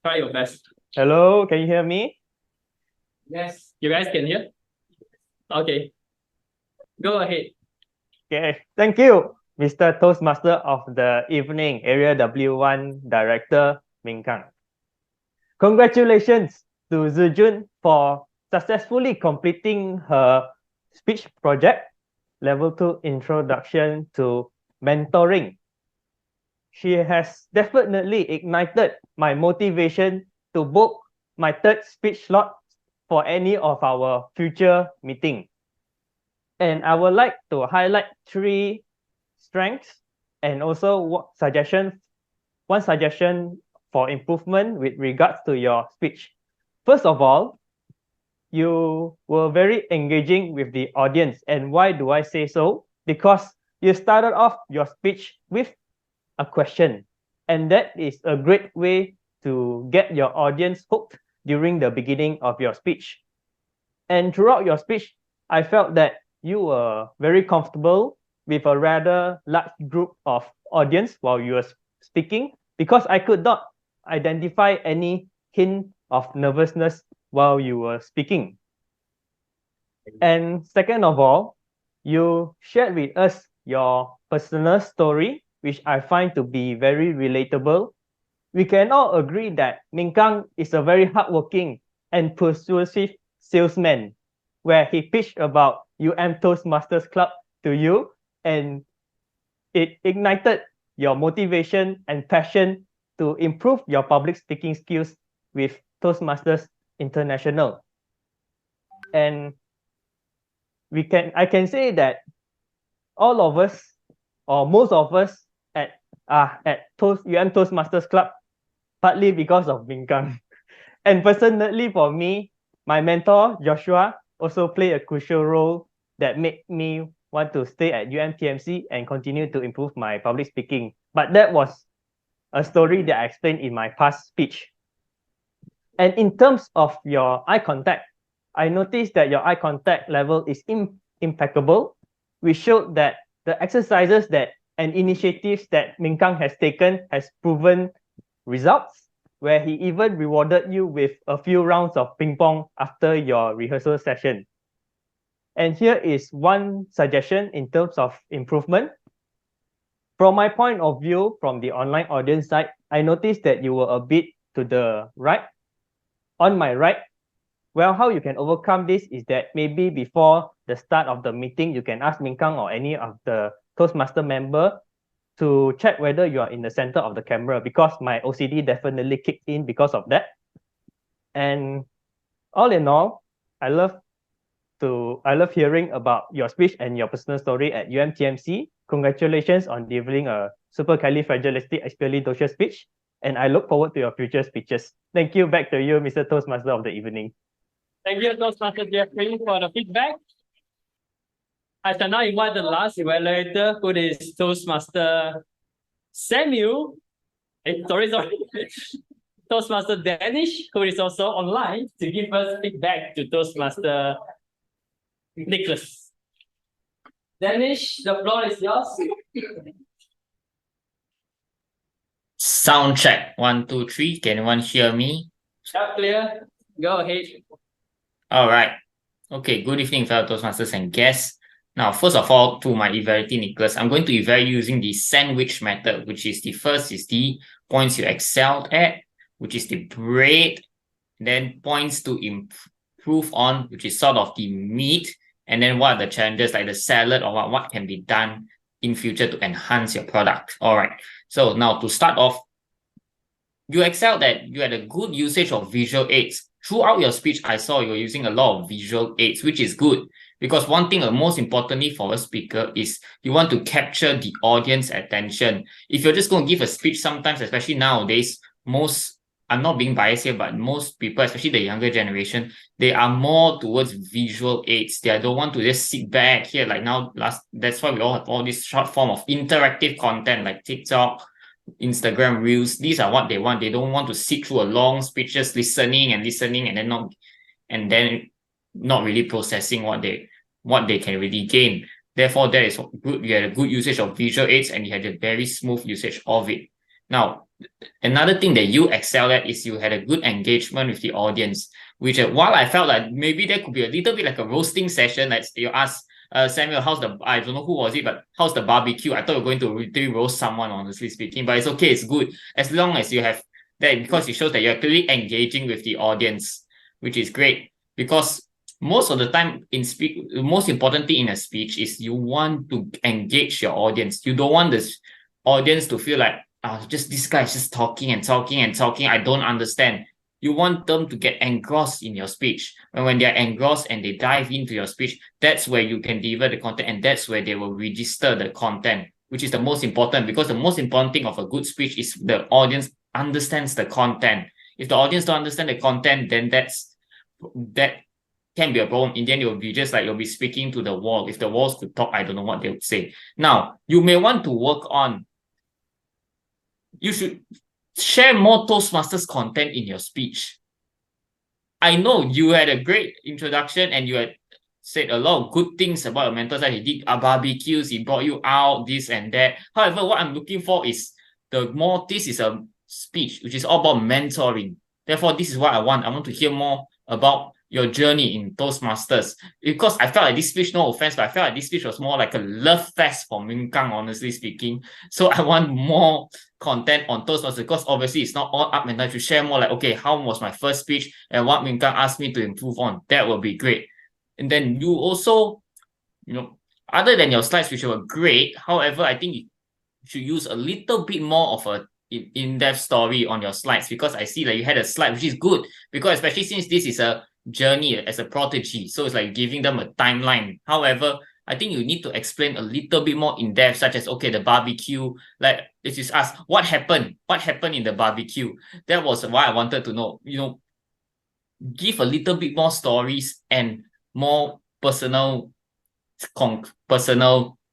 Try your best. Hello, can you hear me? Yes. You guys can hear? Okay. Go ahead. Okay, thank you, Mr. Toastmaster of the evening, Area W1 Director, Ming Kang. Congratulations to Zhi Jun for successfully completing her speech project, Level 2 Introduction to Mentoring. She has definitely ignited my motivation to book my third speech slot for any of our future meeting. And I would like to highlight 3 strengths and also one suggestion for improvement with regards to your speech. First of all, you were very engaging with the audience. And why do I say so? Because you started off your speech with a question. And that is a great way to get your audience hooked during the beginning of your speech. And throughout your speech, I felt that you were very comfortable with a rather large group of audience while you were speaking, because I could not identify any hint of nervousness while you were speaking. And second of all, you shared with us your personal story, which I find to be very relatable. We can all agree that Ming Kang is a very hardworking and persuasive salesman, where he pitched about Toastmasters Club to you, and it ignited your motivation and passion to improve your public speaking skills with Toastmasters International. And I can say that all of us, or most of us at Toastmasters Club, partly because of Ming Kang. And personally for me, my mentor, Joshua, also played a crucial role that made me want to stay at UMTMC and continue to improve my public speaking. But that was a story that I explained in my past speech. And in terms of your eye contact, I noticed that your eye contact level is impeccable, which showed that the exercises and initiatives that Ming Kang has taken has proven results, where he even rewarded you with a few rounds of ping pong after your rehearsal session. And here is one suggestion in terms of improvement. From my point of view, from the online audience side, I noticed that you were a bit to the right, on my right. Well, how you can overcome this is that maybe before the start of the meeting, you can ask Ming Kang or any of the Toastmaster member to check whether you are in the center of the camera, because my OCD definitely kicked in because of that. And all in all, I love hearing about your speech and your personal story at UMTMC. Congratulations on delivering a supercalifragilisticexpialidocious speech, and I look forward to your future speeches. Thank you. Back to you, Mr. Toastmaster of the evening. Thank you, Toastmaster Jefri, for the feedback. I shall now invite the last evaluator, who is Toastmaster Samuel. Sorry. Toastmaster Danish, who is also online, to give us feedback to Toastmaster Nicholas. Danish, the floor is yours. Sound check. 1, 2, 3. Can anyone hear me? Shout clear. Go ahead. All right. Okay. Good evening, fellow Toastmasters and guests. Now, first of all, to my evaluating Nicholas, I'm going to evaluate using the sandwich method, which is the first is the points you excelled at, which is the bread, then points to improve on, which is sort of the meat, and then what are the challenges like the salad or what can be done in future to enhance your product. All right. So now to start off, you excelled that you had a good usage of visual aids. Throughout your speech, I saw you're using a lot of visual aids, which is good. Because one thing, most importantly for a speaker, is you want to capture the audience attention. If you're just going to give a speech, sometimes, especially nowadays, I'm not being biased here, but most people, especially the younger generation, they are more towards visual aids. They don't want to just sit back here like now. That's why we all have all this short form of interactive content like TikTok, Instagram Reels. These are what they want. They don't want to sit through a long speech, just listening and then not really processing what they can really gain. Therefore, that is good. You had a good usage of visual aids and you had a very smooth usage of it. Now, another thing that you excel at is you had a good engagement with the audience, which while I felt like maybe there could be a little bit like a roasting session, like you ask Samuel, I don't know who was it, but how's the barbecue? I thought you were going to really roast someone, honestly speaking, but it's okay, it's good. As long as you have that, because it shows that you're clearly engaging with the audience, which is great. Because most of the time the most important thing in a speech is you want to engage your audience. You don't want this audience to feel like, just this guy is just talking and talking and talking. I don't understand. You want them to get engrossed in your speech. And when they're engrossed and they dive into your speech, that's where you can deliver the content, and that's where they will register the content, which is the most important, because the most important thing of a good speech is the audience understands the content. If the audience don't understand the content, then that can be a problem. In the end, it will be just like you'll be speaking to the wall. If the walls could talk, I don't know what they would say. Now, you may want to work on, you should share more Toastmasters content in your speech. I know you had a great introduction and you had said a lot of good things about your mentors. Like he did barbecues, he brought you out, this and that. However, what I'm looking for is this is a speech which is all about mentoring. Therefore, this is what I want. I want to hear more about your journey in Toastmasters. Because I felt like this speech, no offense, but I felt like this speech was more like a love fest for Ming Kang, honestly speaking. So I want more content on Toastmasters, because obviously it's not all up and down. To share more like, okay, how was my first speech and what Ming Kang asked me to improve on. That will be great. And then you also, other than your slides, which were great, however, I think you should use a little bit more of a in-depth story on your slides, because I see that you had a slide which is good, because especially since this is a journey as a prodigy, so it's like giving them a timeline. However, I think you need to explain a little bit more in depth, such as, okay, the barbecue, like let's just ask what happened in the barbecue. That was why I wanted to know, give a little bit more stories and more personal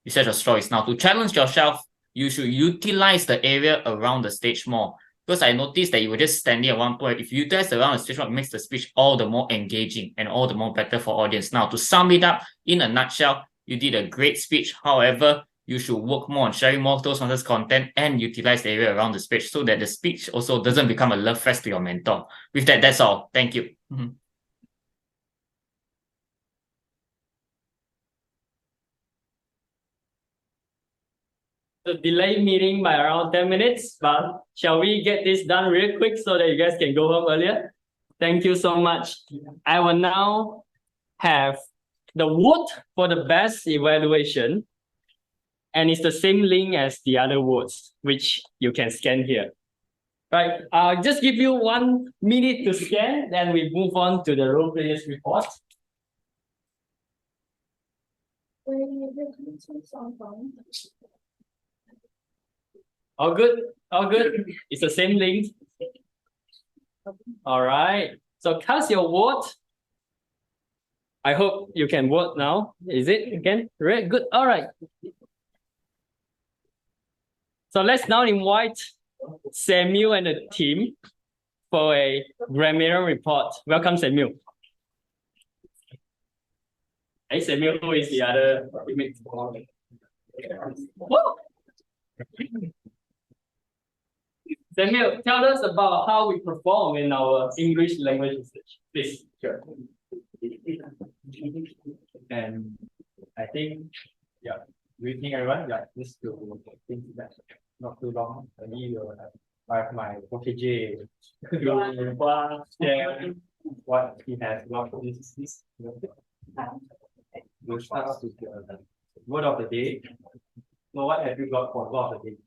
research of stories. Now, to challenge yourself, you should utilize the area around the stage more. Because I noticed that you were just standing at one point. If you utilize around the stage more, it makes the speech all the more engaging and all the more better for audience. Now, to sum it up, in a nutshell, you did a great speech. However, you should work more on sharing more Toastmasters content and utilize the area around the speech so that the speech also doesn't become a love fest to your mentor. With that, that's all. Thank you. The delay meeting by around 10 minutes, but shall we get this done real quick so that you guys can go home earlier? Thank you so much. I will now have the vote for the best evaluation, and it's the same link as the other votes, which you can scan here. Right, I'll just give you 1 minute to scan, then we move on to the role players report. All good? All good? It's the same link. All right. So cast your vote. I hope you can vote now. Is it again? Right, good. All right. So let's now invite Samuel and the team for a Grammarian Report. Welcome, Samuel. Hey, Samuel, who is the other? Whoa! Samuel, tell us about how we perform in our English language usage, please. Sure. And I think, yeah, good evening everyone. Yeah, just to think that not too long, maybe will have my protege to share what he has got for this. We'll start off with the word of the day. So what have you got for word of the day?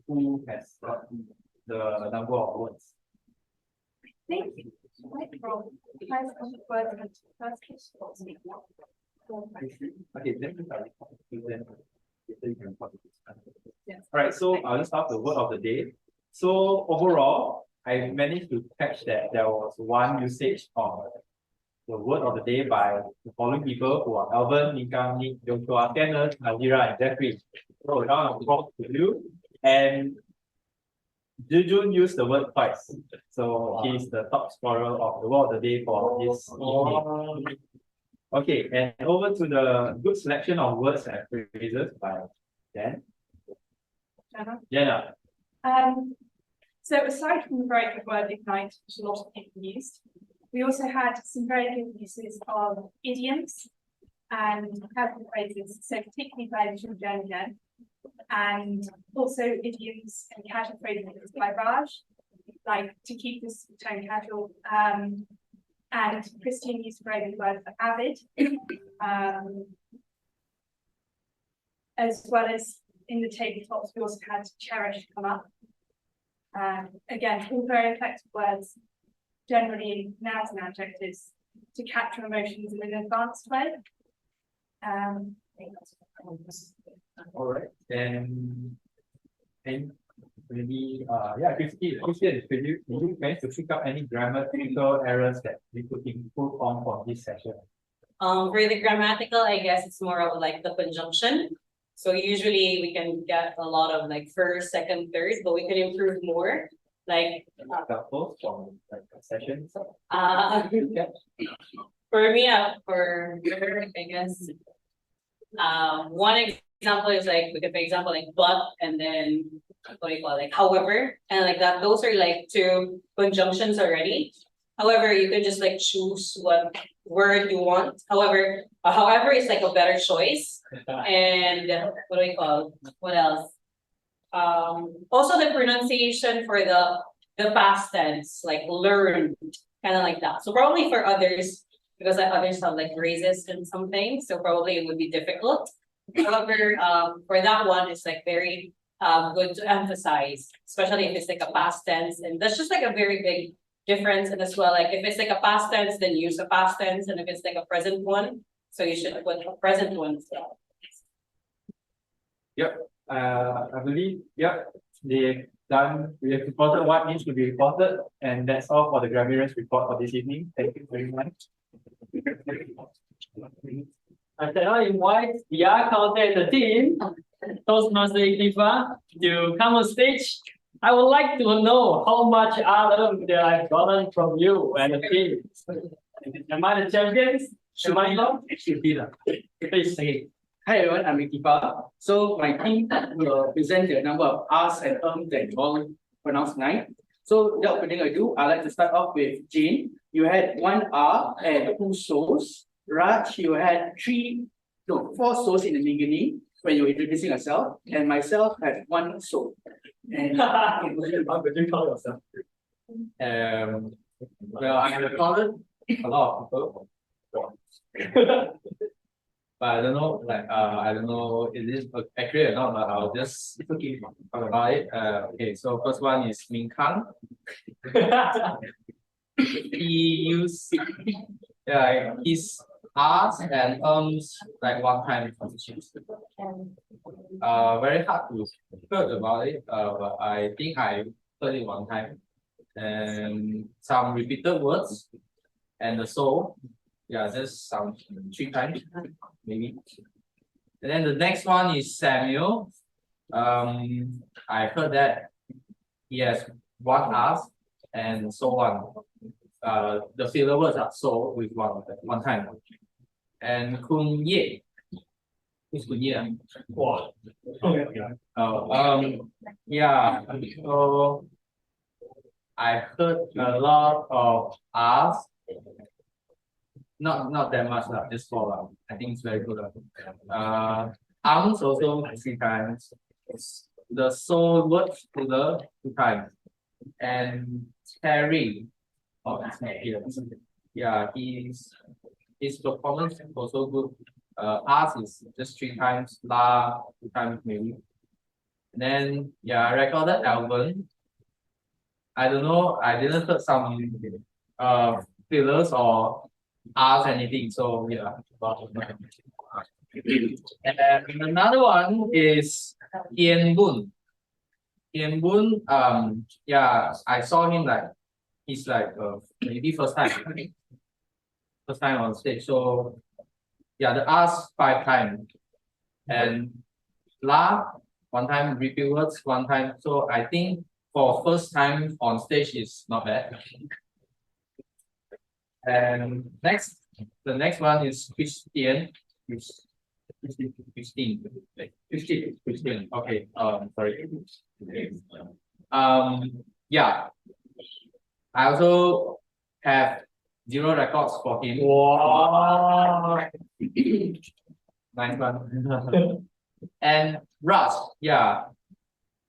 Who has got the number of words? Thank you. Okay, all right, so I'll just start the word of the day. So overall, I managed to catch that there was one usage of the word of the day by the following people who are Alvin, Ming Kang, Yeat, Kenneth, Nazirah, and Jefri. So now I'm talking to you. And Zhi Jun used the word twice. So he's the top scorer of the word of the day for this evening. Okay, and over to the good selection of words and phrases by Dan. Jenna. So aside from the very good word ignite, which a lot of people used, we also had some very good uses of idioms and casual phrases, so particularly by Zhi Jun again, and also idioms and casual phrases by Raj, like to keep this tone casual. And Christian used very good word for avid, as well as in the tabletops, we also had cherish come up. Again, all very effective words, generally nouns and adjectives, to capture emotions in an advanced way. All right, and maybe yeah, Christian, did you manage to pick up any grammatical errors that we could improve on for this session? For the grammatical, I guess it's more of like the conjunction. So usually we can get a lot of like first, second, third, but we can improve more. Like examples from like sessions. For me, for I guess one example is like, we could, for example, like but, and then what do you call it, like however, and like that. Those are like two conjunctions already. However, you can just like choose what word you want. However is like a better choice. And what do we call? What else? Also the pronunciation for the past tense, like learned, kind of like that. So probably for others, because others have like raises and something, so probably it would be difficult. However, for that one, it's like very good to emphasize, especially if it's like a past tense, and that's just like a very big difference. And as well, like if it's like a past tense, then use a past tense, and if it's like a present one, so you should put a present one as well. Yep. I believe, yep, they've done, we have reported what needs to be reported, and that's all for the Grammarian Report for this evening. Thank you very much. I can now invite the accountant and the team, Toastmaster Ikhtifar, to come on stage. I would like to know how much Adam that I've gotten from you and the team. Am I the champions? Am I not? It should be that. Please say. Hi everyone, I'm Ikhtifar. So my team will present the number of R's and that you all pronounced tonight. So without further ado, I'd like to start off with Jane. You had 1 R and 2 so's. Raj, you had 4 so's in the beginning when you were introducing yourself, and myself had 1 so. And how could you call yourself? Well, I recorded a lot of people. But I don't know, like I don't know is this accurate or not, but I'll just talk about it. Okay, so first one is Ming Kang. He used his R's and like one time. Very hard to heard about it, but I think I heard it one time. And some repeated words and the so. Yeah, just some 3 times, maybe. And then the next one is Samuel. I heard that he has 1 R and so on. The filler words are so with one time. And Koon Yeat. Who's good? Yeah. Oh, yeah. So I heard a lot of us. Not that much, just four. I think it's very good. Arms also 3 times. The soul words to the 2 times. And Terry. Oh, it's not here. Yeah, his performance is also good. Us is just 3 times, La 2 times maybe. And then yeah, I recorded Alvin. I don't know, I didn't heard some fillers or ask anything. So yeah. And another one is Ian Boon. Ian Boon, yeah, I saw him like he's like maybe first time on stage. So yeah, the ask 5 times and La 1 time, repeat words 1 time. So I think for first time on stage is not bad. And the next one is Christian. 15. Okay. Sorry. Yeah. I also have 0 records for him. Wow. Nice one. And Russ, yeah.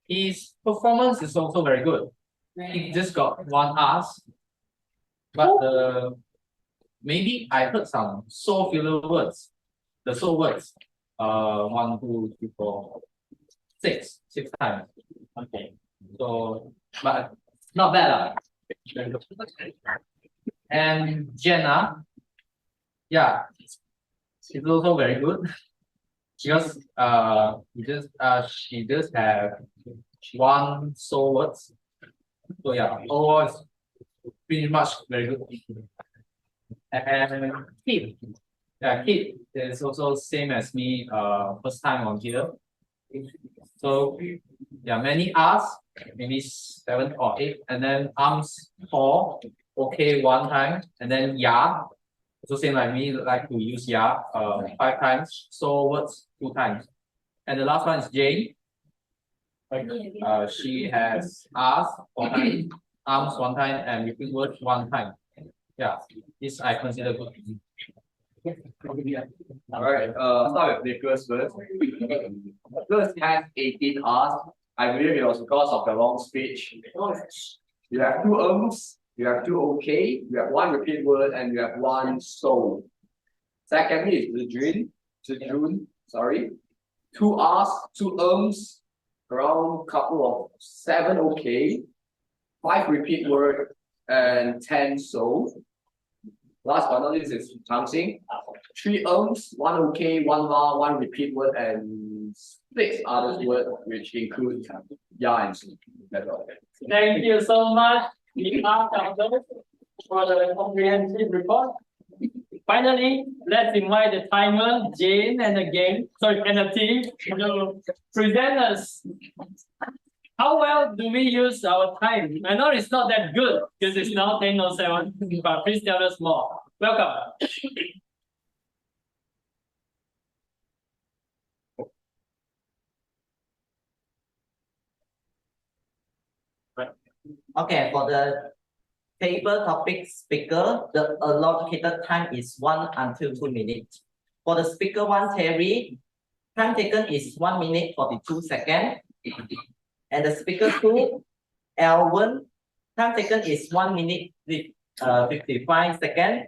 His performance is also very good. He just got 1 ask. But maybe I heard some so filler words. The so words. 1, 2, 3, 4, 6 times. Okay. So, but not bad. And Jenna, yeah, she's also very good. Because she just have 1 so words. So yeah, overall it's pretty much very good. And Kit. Yeah, Kit is also same as me, first time on here. So yeah, many R's, maybe 7 or 8, and then arms 4, okay 1 time, and then ya. So same like me, like to use ya 5 times, so words 2 times. And the last one is Jane. She has R's 4 times, arms 1 time, and repeat words 1 time. Yeah, this I consider good. Alright, start with Nicholas first. Nicholas has 18 R's. I believe it was because of the long speech. You have 2 you have 2 okay, you have 1 repeat word, and you have 1 so. Secondly is Zhi Jun, sorry. 2 R's, 2 around couple of 7 okay, 5 repeat word, and 10 so. Last but not least is Chang Xing. 3 1 okay, 1 la, 1 repeat word, and 6 other words, which include ya and sleep. That's all. Thank you so much, for the comprehensive report. Finally, let's invite the timer, Jane, and the team to present us. How well do we use our time? I know it's not that good because it's now 10:07, but please tell us more. Welcome. Okay, for the table topic speaker, the allocated time is 1 until 2 minutes. For the speaker 1, Terry, time taken is 1 minute 42 seconds. And the speaker 2, Alvin, time taken is 1 minute 55 seconds.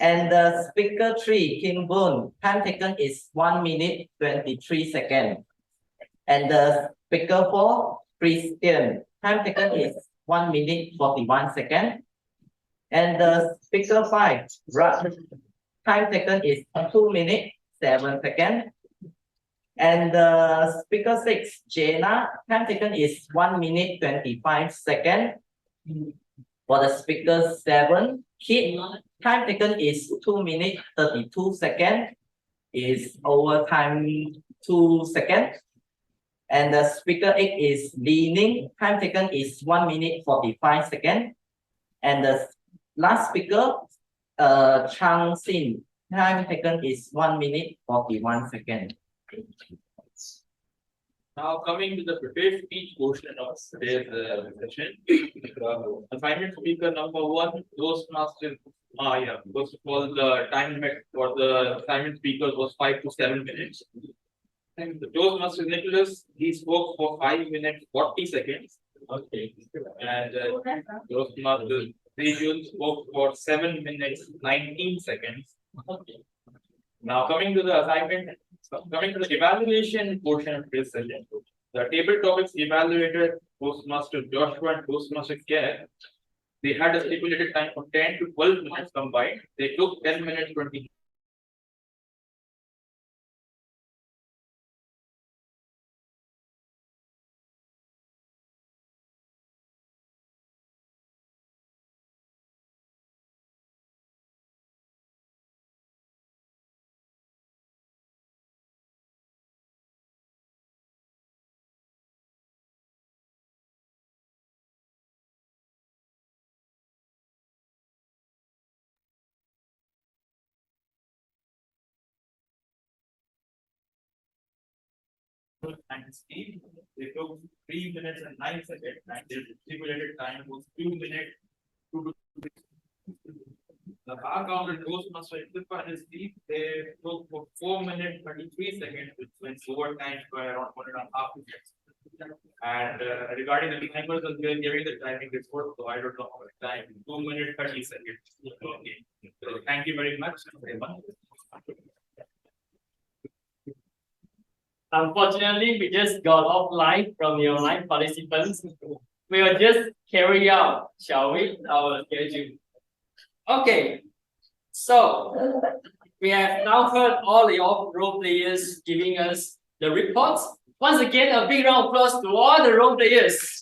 And the speaker 3, Kim Boon, time taken is 1 minute 23 seconds. And the speaker 4, Christian, time taken is 1 minute 41 seconds. And the speaker 5, Raj, time taken is 2 minutes 7 seconds. And the speaker 6, Jenna, time taken is 1 minute 25 seconds. For the speaker 7, Kit, time taken is 2 minutes 32 seconds. Is over time 2 seconds. And the speaker 8 is Li Ning, time taken is 1 minute 45 seconds. And the last speaker, Chang Xin, Time taken is 1 minute 41 seconds. Now coming to the prepared speech portion of today's session. Assignment speaker number 1, Toastmaster. First of all, the time limit for the assignment speaker was 5 to 7 minutes. And the Toastmaster Nicholas, he spoke for 5 minutes 40 seconds. Okay. And Toastmaster Zhi Jun spoke for 7 minutes 19 seconds. Okay. Now coming to the evaluation portion of this session. The table topics evaluator, Toastmaster Joshua and Toastmaster Kenneth, they had a stipulated time of 10 to 12 minutes combined. They took 10 minutes 20. And speed, they took 3 minutes and 9 seconds, and their stipulated time was 2 minutes. The bar counter Toastmaster Ikhtifar and Steve, they took for 4 minutes 33 seconds, which means overtime by around 1.5 minutes. And regarding the timers, we are giving the timing report, so I don't know how much time. 2 minutes 30 seconds. Okay. So thank you very much. Unfortunately, we just got offline from the online participants. We will just carry out, shall we, our schedule. Okay, so we have now heard all your role players giving us the reports. Once again, a big round of applause to all the role players.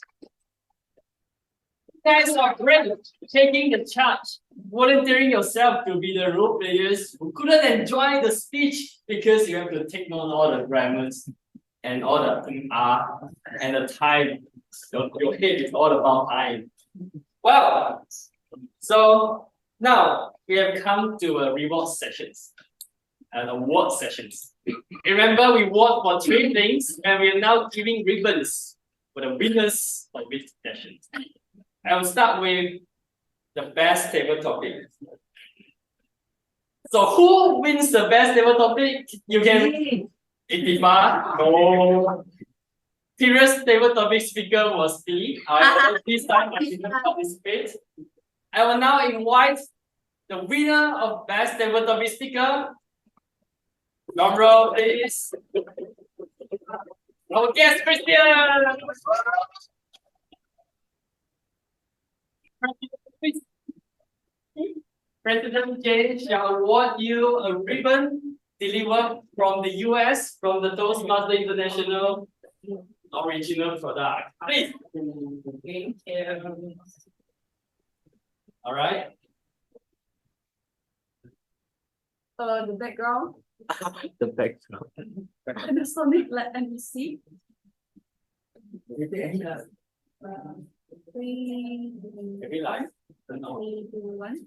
You guys are great, taking the charge, volunteering yourself to be the role players who couldn't enjoy the speech because you have to take note all the grammars and all the and the time. Your head is all about time. Well, so now we have come to reward sessions and award sessions. Remember, we vote for 3 things, and we are now giving ribbons for the winners of this session. I will start with the best table topic. So who wins the best table topic? You can Ikhtifar. No. Previous table topic speaker was Steve. However, this time I didn't participate. I will now invite the winner of best table topic speaker. Drum roll, please. Our guest, Christian. President Jay shall award you a ribbon delivered from the US, from the Toastmaster International original product. Please. Thank you. All right. The background. The background. Panasonic like NBC. 3, Maybe live. 2, 1.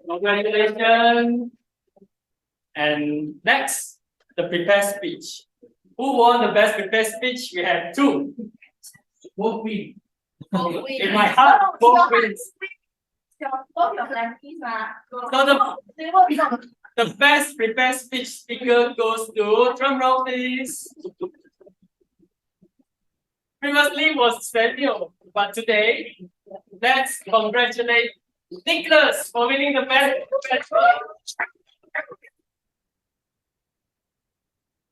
Congratulations. And next, the prepared speech. Who won the best prepared speech? We have 2. Both win. In my heart, both wins. So the best prepared speech speaker goes to, drum roll please. Previously was Samuel, but today, let's congratulate Nicholas for winning the best prepared speech.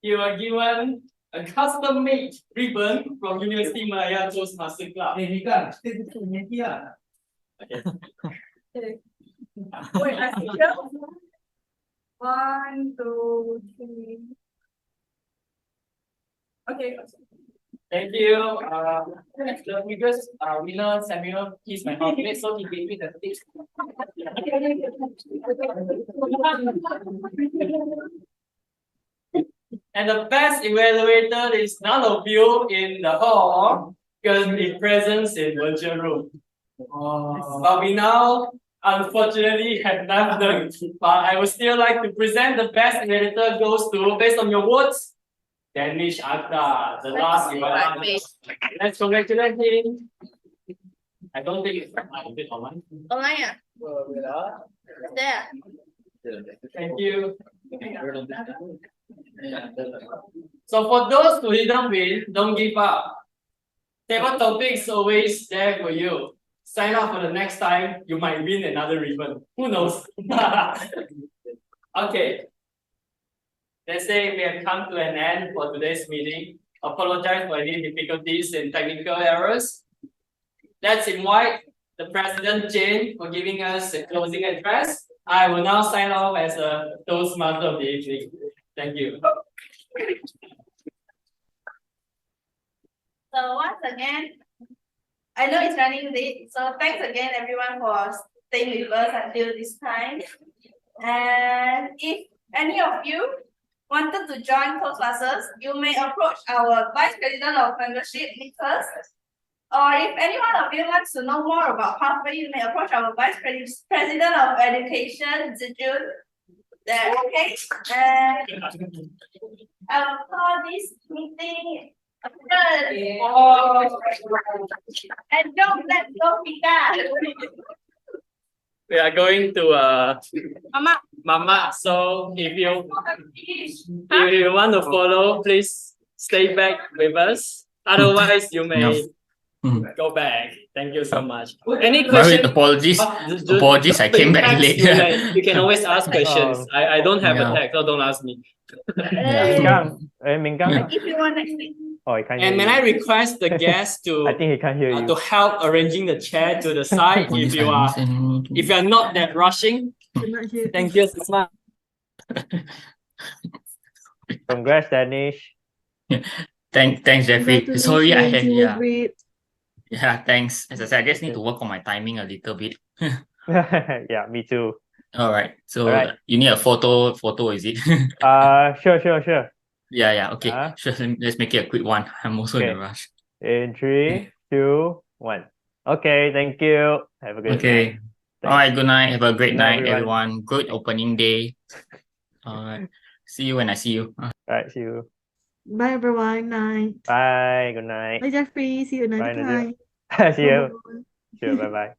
You are given a custom-made ribbon from University Malaya Toastmaster Club. Hey, Mika, stay with me here. Okay. Wait, I see here. 1, 2, 3. Okay. Thank you. The previous winner, Samuel, he's my housemate, so he gave me the tips. And the best evaluator is none of you in the hall because the presence in virtual room. But we now unfortunately have left them, but I would still like to present the best evaluator goes to, based on your votes, Danish Akhtar, the last one. Let's congratulate him. I don't think it's a bit online. Online à? There. Thank you. So for those who didn't win, don't give up. Table topics always there for you. Sign up for the next time, you might win another ribbon. Who knows? Okay. Let's say we have come to an end for today's meeting. Apologize for any difficulties and technical errors. Let's invite the President Jane for giving us a closing address. I will now sign off as a Toastmaster of the evening. Thank you. So once again, I know it's running late, so thanks again everyone for staying with us until this time. And if any of you wanted to join Toastmasters, you may approach our Vice President of Membership, Nicholas. Or if any one of you wants to know more about Pathway, you may approach our Vice President of Education, Zhi Jun. There, okay? And I will call this meeting adjourned. Oh. And don't let go Pika. We are going to Mama. Mama. So if you want to follow, please stay back with us. Otherwise, you may go back. Thank you so much. Any questions? Apologies. Apologies, I came back late. You can always ask questions. I don't have a text, so don't ask me. Ming Kang. If you want next week. Oh, I can't hear And may you. I request the guests to I think he can't hear you. to help arranging the chair to the side if you are not that rushing. Thank you so much. Congrats, Danish. Thanks, Jeffrey. Sorry, I had Great. yeah, thanks. As I said, I just need to work on my timing a little bit. Yeah, me too. All right. So Alright. you need a photo, is it? Sure. Yeah, okay. Sure. Let's make it a quick one. I'm also in a rush. In 3, 2, 1. Okay, thank you. Have a good night. Okay. All right, good night. Have a great Good night, night, everyone. Good opening day. All right. See you when I see you. All right, see you. Bye everyone. Night. Bye. Good night. Bye Jeffrey. See you Bye, another time. See you. Sure. Bye bye.